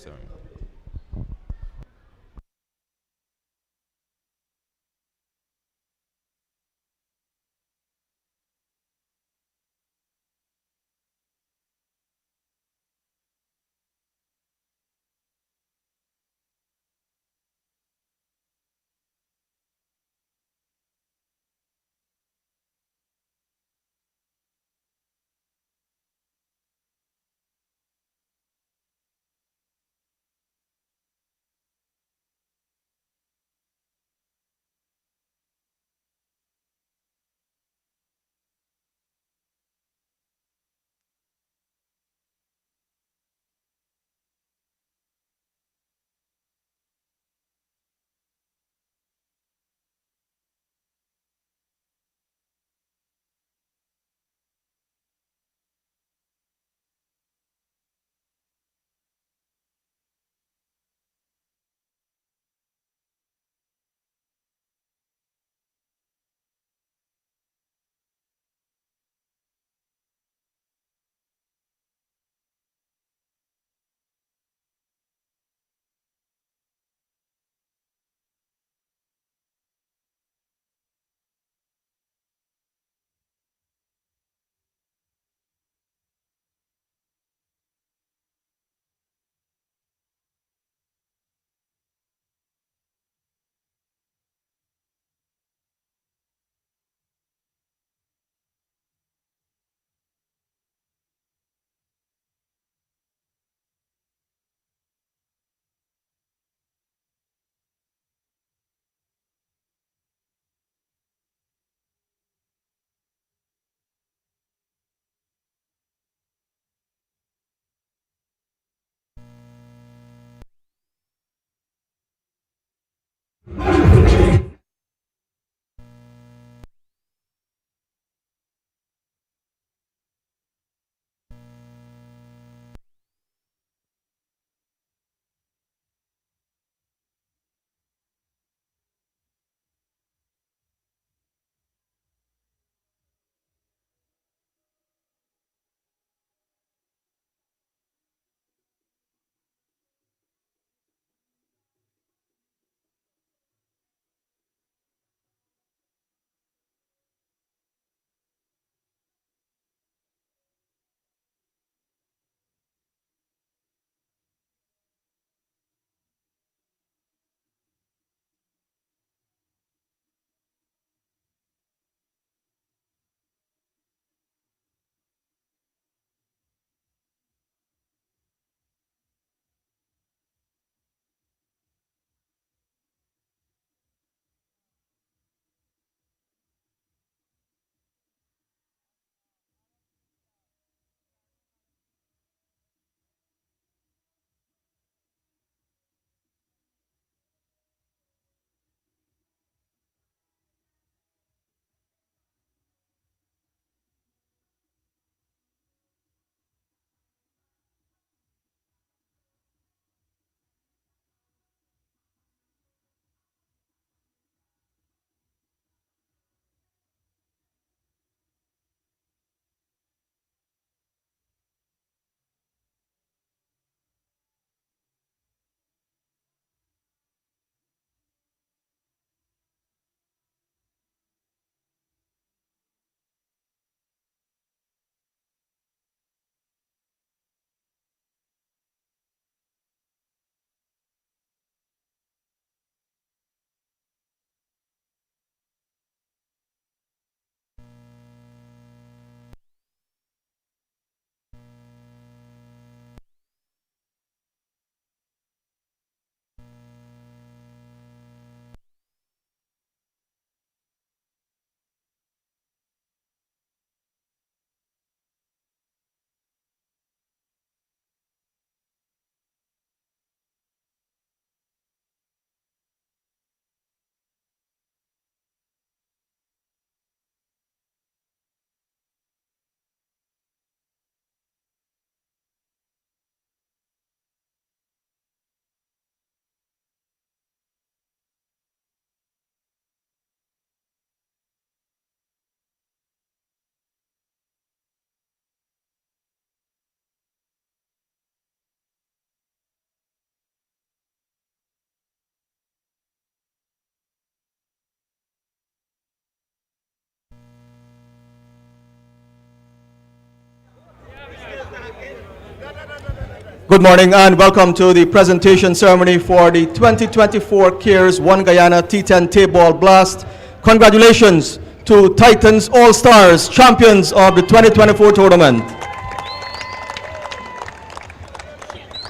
Good morning and welcome to the presentation ceremony for the 2024 Cares 1 Guyana T10 Tapeball Blast. Congratulations to Titans All-Stars, champions of the 2024 tournament.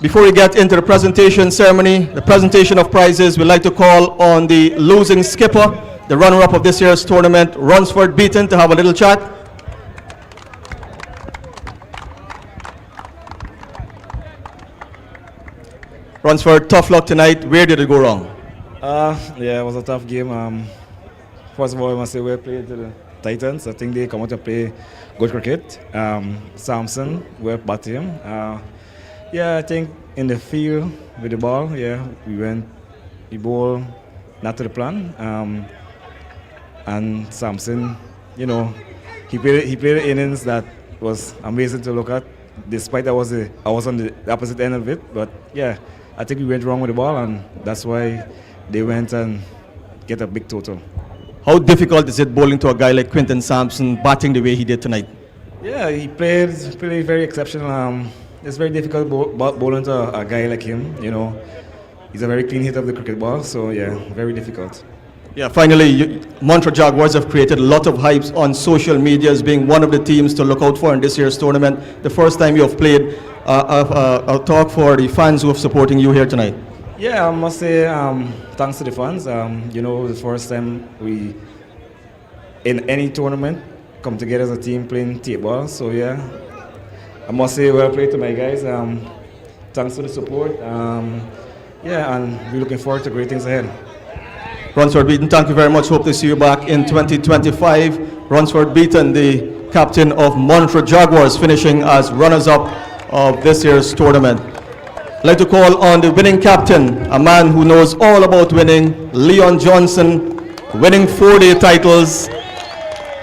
Before we get into the presentation ceremony, the presentation of prizes, we'd like to call on the losing skipper, the runner-up of this year's tournament, Runsford Beaton, to have a little chat. Runsford, tough luck tonight. Where did it go wrong? Yeah, it was a tough game. First of all, I must say we played to the Titans. I think they come out to play good cricket. Samson, we batted him. Yeah, I think in the field with the ball, yeah, we bowled not to the plan. And Samson, you know, he played the innings that was amazing to look at. Despite I was on the opposite end of it, but yeah, I think we went wrong with the ball, and that's why they went and get a big total. How difficult is it bowling to a guy like Quinton Samson, batting the way he did tonight? Yeah, he played very exceptional. It's very difficult bowling to a guy like him. You know, he's a very clean hitter of the cricket ball, so yeah, very difficult. Yeah, finally, Montreal Jaguars have created a lot of hype on social media as being one of the teams to look out for in this year's tournament. The first time you have played, I'll talk for the fans who are supporting you here tonight. Yeah, I must say thanks to the fans. You know, the first time we, in any tournament, come together as a team playing Tapeball. So yeah, I must say well played to my guys. Thanks for the support. Yeah, and we're looking forward to great things ahead. Runsford Beaton, thank you very much. Hope to see you back in 2025. Runsford Beaton, the captain of Montreal Jaguars, finishing as runners-up of this year's tournament. I'd like to call on the winning captain, a man who knows all about winning, Leon Johnson, winning 4-day titles.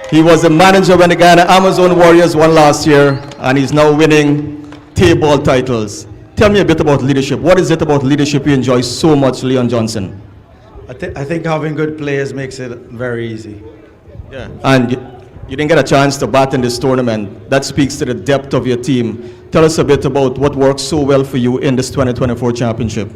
He was the manager when the Guyana Amazon Warriors won last year, and he's now winning Tapeball titles. Tell me a bit about leadership. What is it about leadership you enjoy so much, Leon Johnson? I think having good players makes it very easy. Yeah. And you didn't get a chance to bat in this tournament. That speaks to the depth of your team. Tell us a bit about what worked so well for you in this 2024 championship.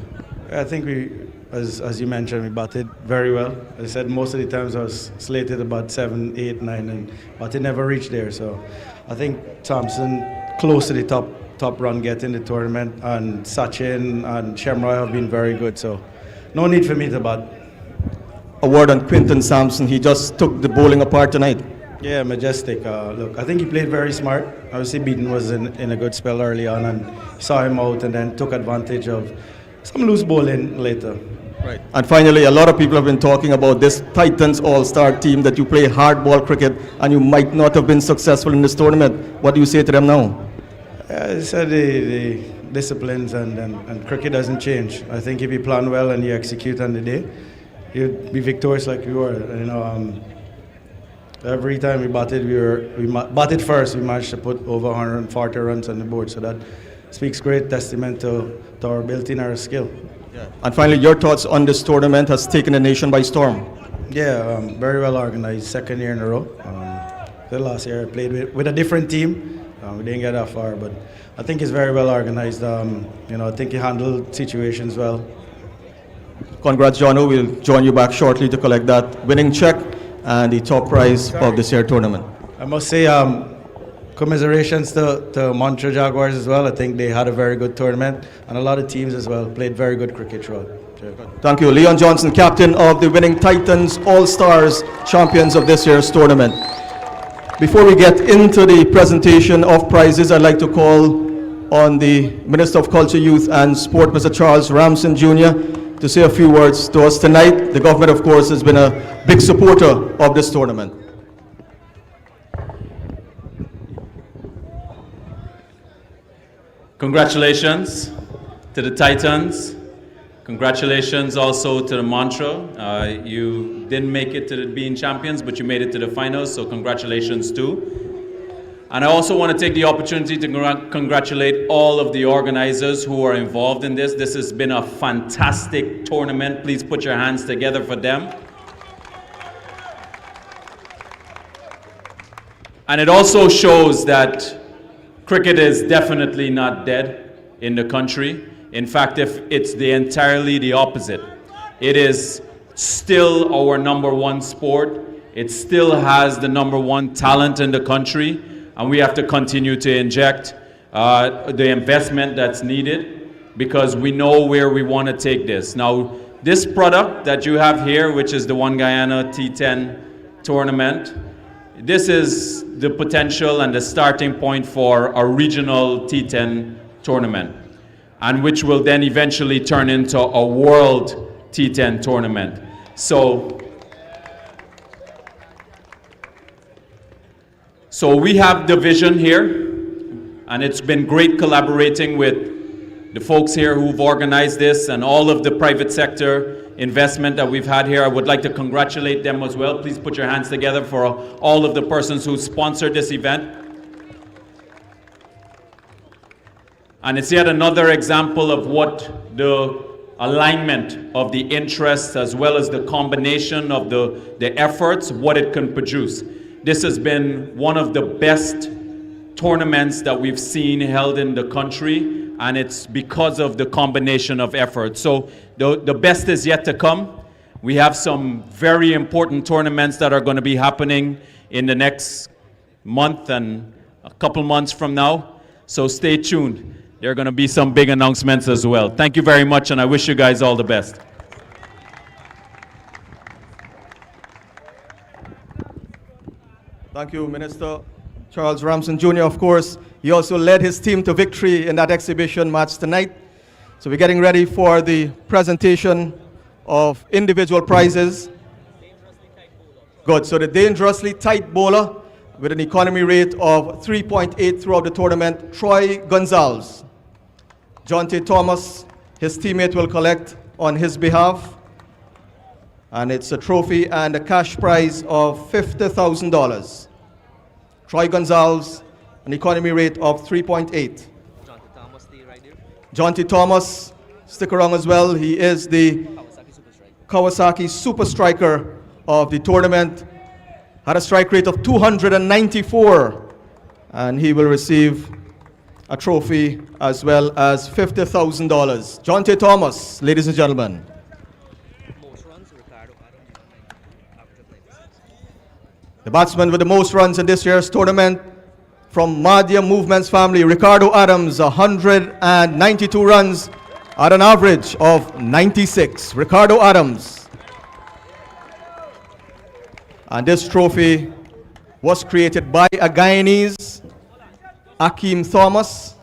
I think we, as you mentioned, we batted very well. As I said, most of the times I was slated about 7, 8, 9, but it never reached there. So I think Thompson close to the top run get in the tournament, and Sachin and Shemroy have been very good. So no need for me to bat. A word on Quinton Samson. He just took the bowling apart tonight. Yeah, majestic. Look, I think he played very smart. Obviously, Beaton was in a good spell early on and saw him out and then took advantage of some loose bowling later. Right. And finally, a lot of people have been talking about this Titans All-Star team, that you play hardball cricket and you might not have been successful in this tournament. What do you say to them now? I said the disciplines and cricket doesn't change. I think if you plan well and you execute on the day, you'd be victorious like we were. You know, every time we batted, we batted first. We managed to put over 140 runs on the board. So that speaks great testament to our ability and our skill. Yeah. And finally, your thoughts on this tournament has taken the nation by storm. Yeah, very well organized. Second year in a row. The last year I played with a different team. We didn't get that far, but I think it's very well organized. You know, I think he handled situations well. Congrats, Jono. We'll join you back shortly to collect that winning check and the top prize of this year's tournament. I must say, commiserations to Montreal Jaguars as well. I think they had a very good tournament, and a lot of teams as well played very good cricket throughout. Thank you. Leon Johnson, captain of the winning Titans All-Stars, champions of this year's tournament. Before we get into the presentation of prizes, I'd like to call on the Minister of Culture, Youth and Sport, Mr. Charles Ramson Jr., to say a few words to us tonight. The government, of course, has been a big supporter of this tournament. Congratulations to the Titans. Congratulations also to the Montreal. You didn't make it to the being champions, but you made it to the finals, so congratulations too. And I also want to take the opportunity to congratulate all of the organizers who are involved in this. This has been a fantastic tournament. Please put your hands together for them. And it also shows that cricket is definitely not dead. in the country. In fact, if it's entirely the opposite. It is still our number one sport. It still has the number one talent in the country, and we have to continue to inject the investment that's needed because we know where we want to take this. Now, this product that you have here, which is the One Guyana T10 tournament, this is the potential and the starting point for a regional T10 tournament, and which will then eventually turn into a world T10 tournament. So we have the vision here, and it's been great collaborating with the folks here who've organized this and all of the private sector investment that we've had here. I would like to congratulate them as well. Please put your hands together for all of the persons who sponsored this event. And it's yet another example of what the alignment of the interests as well as the combination of the efforts, what it can produce. This has been one of the best tournaments that we've seen held in the country, and it's because of the combination of efforts. So the best is yet to come. We have some very important tournaments that are going to be happening in the next month and a couple months from now. So stay tuned. There are going to be some big announcements as well. Thank you very much, and I wish you guys all the best. Thank you, Minister Charles Ramson Jr. Of course, he also led his team to victory in that exhibition match tonight. So we're getting ready for the presentation of individual prizes. Good, so the dangerously tight bowler with an economy rate of 3.8 throughout the tournament, Troy Gonzalez. John T. Thomas, his teammate, will collect on his behalf. And it's a trophy and a cash prize of $50,000. Troy Gonzalez, an economy rate of 3.8. John T. Thomas, stick around as well. He is the Kawasaki Super Striker of the tournament. Had a strike rate of 294, and he will receive a trophy as well as $50,000. John T. Thomas, ladies and gentlemen. The batsman with the most runs in this year's tournament from Madhya Movement's family, Ricardo Adams, 192 runs at an average of 96. Ricardo Adams. And this trophy was created by a Guyanese, Akeem Thomas.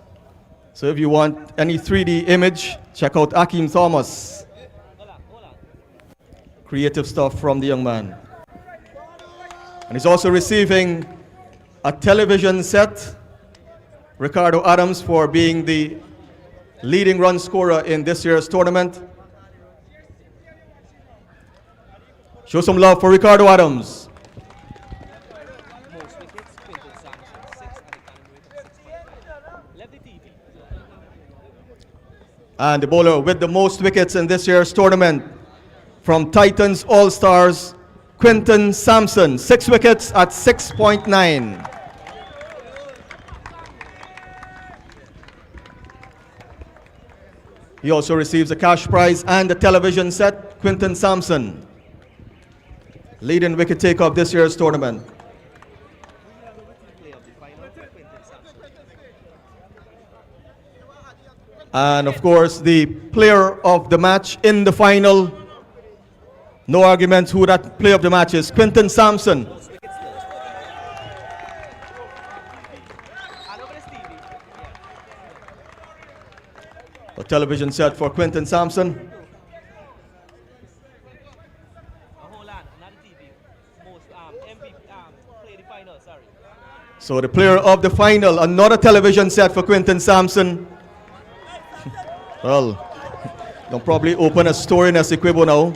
So if you want any 3D image, check out Akeem Thomas. Creative stuff from the young man. And he's also receiving a television set, Ricardo Adams, for being the leading run scorer in this year's tournament. Show some love for Ricardo Adams. And the bowler with the most wickets in this year's tournament from Titans All-Stars, Quinton Samson, 6 wickets at 6.9. He also receives a cash prize and a television set. Quinton Samson, leading wicket taker of this year's tournament. And of course, the player of the match in the final. No argument who that player of the match is. Quinton Samson. A television set for Quinton Samson. So the player of the final, another television set for Quinton Samson. Well, they'll probably open a store in Essequibo now.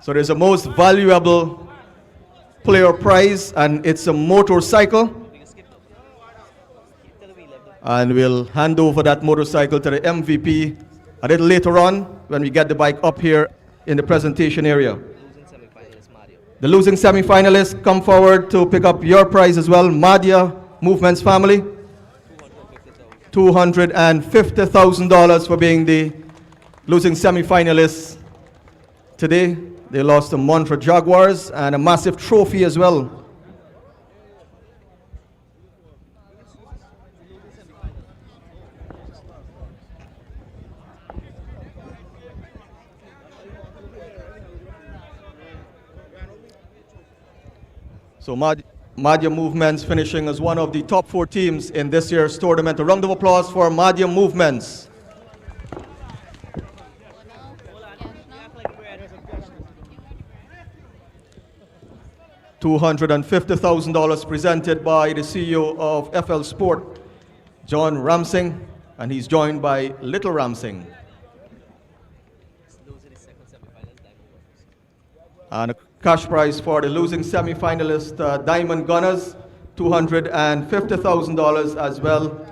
So there's a most valuable player prize, and it's a motorcycle. And we'll hand over that motorcycle to the MVP a little later on when we get the bike up here in the presentation area. The losing semi-finalists, come forward to pick up your prize as well. Madhya Movement's family, $250,000 for being the losing semi-finalists today. They lost to Montreal Jaguars, and a massive trophy as well. So Madhya Movements finishing as one of the top 4 teams in this year's tournament. A round of applause for Madhya Movements. $250,000 presented by the CEO of FL Sport, John Ramsing, and he's joined by Little Ramsing. And a cash prize for the losing semi-finalist Diamond Gunners, $250,000 as well.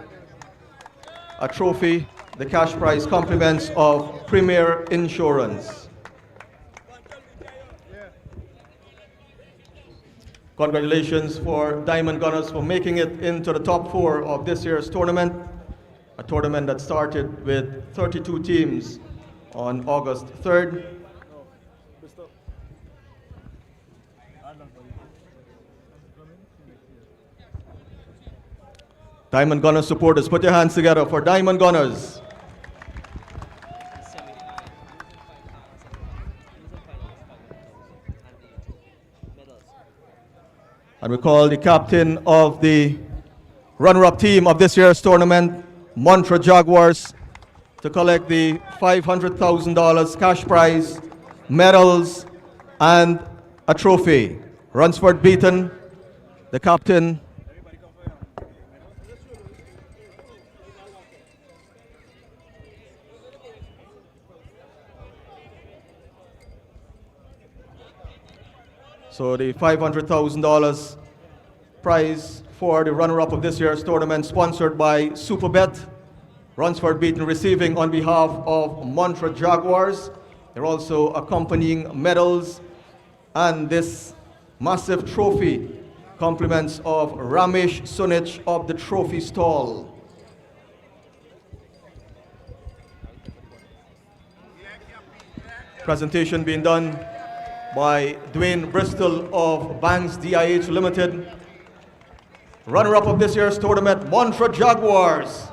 A trophy, the cash prize compliments of Premier Insurance. Congratulations for Diamond Gunners for making it into the top 4 of this year's tournament, a tournament that started with 32 teams on August 3rd. Diamond Gunners supporters, put your hands together for Diamond Gunners. And we call the captain of the runner-up team of this year's tournament, Montreal Jaguars, to collect the $500,000 cash prize, medals, and a trophy. Ransford Beaton, the captain. So the $500,000 prize for the runner-up of this year's tournament, sponsored by Superbet. Ransford Beaton receiving on behalf of Montreal Jaguars. There are also accompanying medals and this massive trophy, compliments of Ramesh Sunich of the trophy stall. Presentation being done by Dwayne Bristol of Banks DIH Limited. Runner-up of this year's tournament, Montreal Jaguars.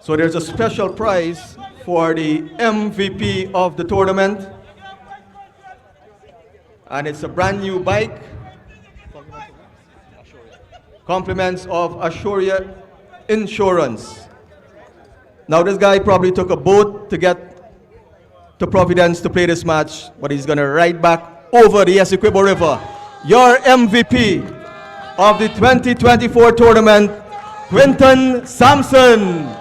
So there's a special prize for the MVP of the tournament, and it's a brand new bike, compliments of Ashuria Insurance. Now this guy probably took a boat to get to Providence to play this match, but he's gonna ride back over the Essequibo River. Your MVP of the 2024 tournament, Quinton Samson.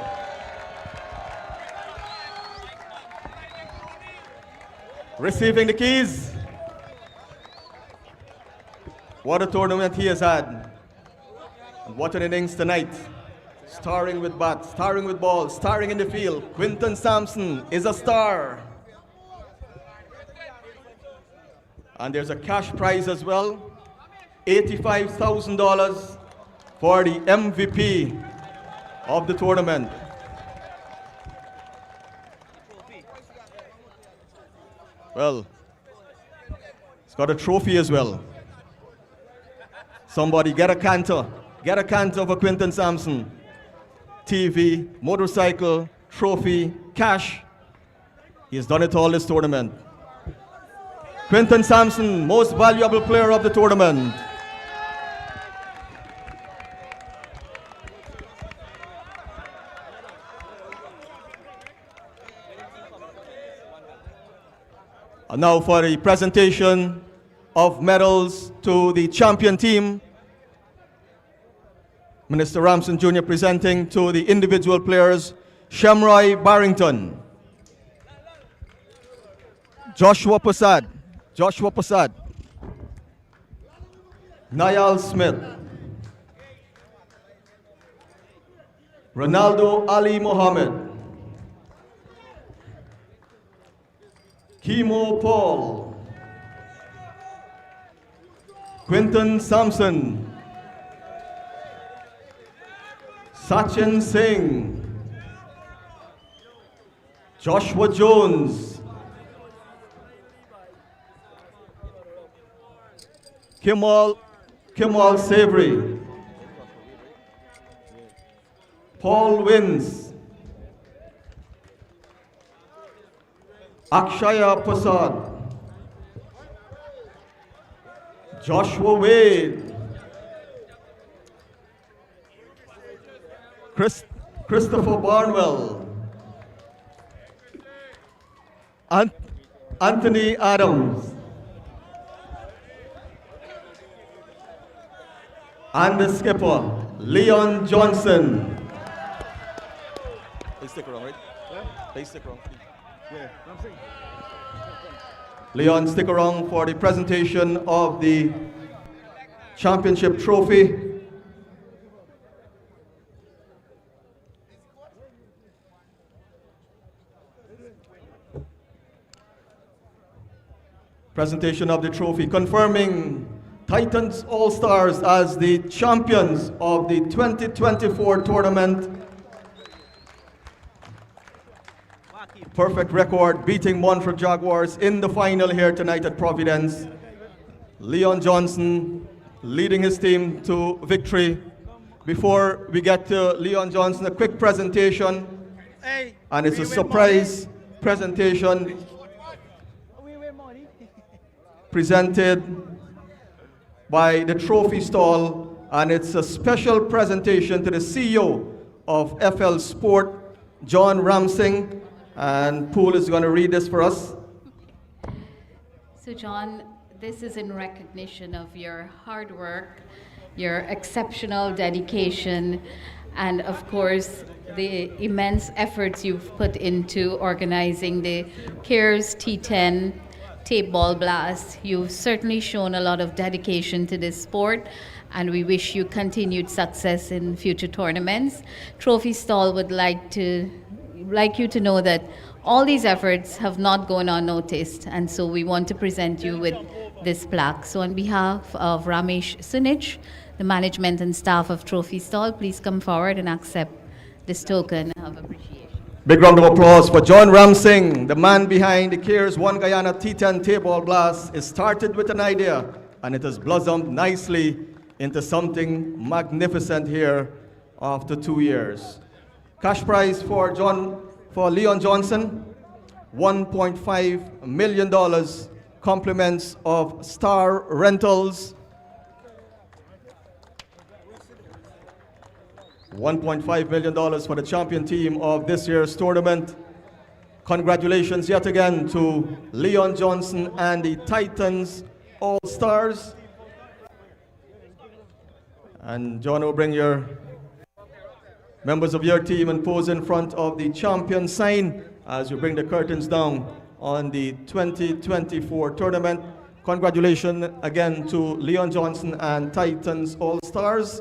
Receiving the keys. What a tournament he has had. And what an innings tonight. Starring with bat, starring with ball, starring in the field. Quinton Samson is a star. And there's a cash prize as well. $85,000 for the MVP of the tournament. Well, it's got a trophy as well. Somebody get a canter for Quinton Samson. TV, motorcycle, trophy, cash. He has done it all this tournament. Quinton Samson, most valuable player of the tournament. And now for the presentation of medals to the champion team. Minister Ramson Jr. presenting to the individual players, Shamroy Barrington, Joshua Prasad, Niall Smith, Ronaldo Ali Mohammed, Kimo Paul, Quinton Samson, Sachin Singh, Joshua Jones, Kimal Savory, Paul Wins, Akshaya Prasad, Joshua Wade, Christopher Barnwell, Anthony Adams, and the skipper, Leon Johnson. Please stick around, right? Please stick around. Leon, stick around for the presentation of the championship trophy. Presentation of the trophy confirming Titans All-Stars as the champions of the 2024 tournament. Perfect record, beating Montreal Jaguars in the final here tonight at Providence. Leon Johnson leading his team to victory. Before we get to Leon Johnson, a quick presentation, and it's a surprise presentation presented by the trophy stall, and it's a special presentation to the CEO of FL Sport, John Ramsing, and Poole is going to read this for us. So John, this is in recognition of your hard work, your exceptional dedication, and of course the immense efforts you've put into organizing the CARES T10 Tapeball Blast. You've certainly shown a lot of dedication to this sport, and we wish you continued success in future tournaments. Trophy Stall would like you to know that all these efforts have not gone unnoticed, and so we want to present you with this plaque. So on behalf of Ramesh Sunich, the management and staff of Trophy Stall, please come forward and accept this token of appreciation. Big round of applause for John Ramsing, the man behind the CARES One Guyana T10 Tapeball Blast. It started with an idea, and it has blossomed nicely into something magnificent here after 2 years. Cash prize for Leon Johnson, $1.5 million, compliments of Star Rentals, $1.5 million for the champion team of this year's tournament. Congratulations yet again to Leon Johnson and the Titans All-Stars. And John will bring your members of your team and pose in front of the champion sign as you bring the curtains down on the 2024 tournament. Congratulations again to Leon Johnson and Titans All-Stars.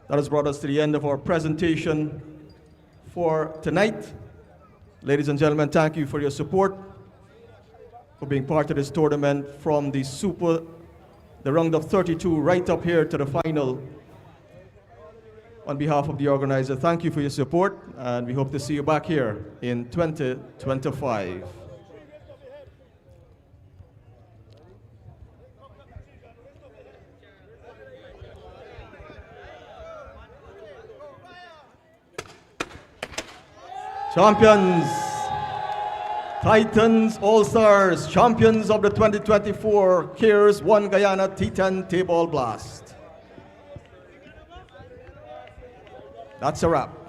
That has brought us to the end of our presentation for tonight. Ladies and gentlemen, thank you for your support, for being part of this tournament from the round of 32 right up here to the final. On behalf of the organizer, thank you for your support, and we hope to see you back here in 2025. Champions, Titans All-Stars, champions of the 2024 Cares 1 Guyana T10 Tapeball Blast. That's a wrap.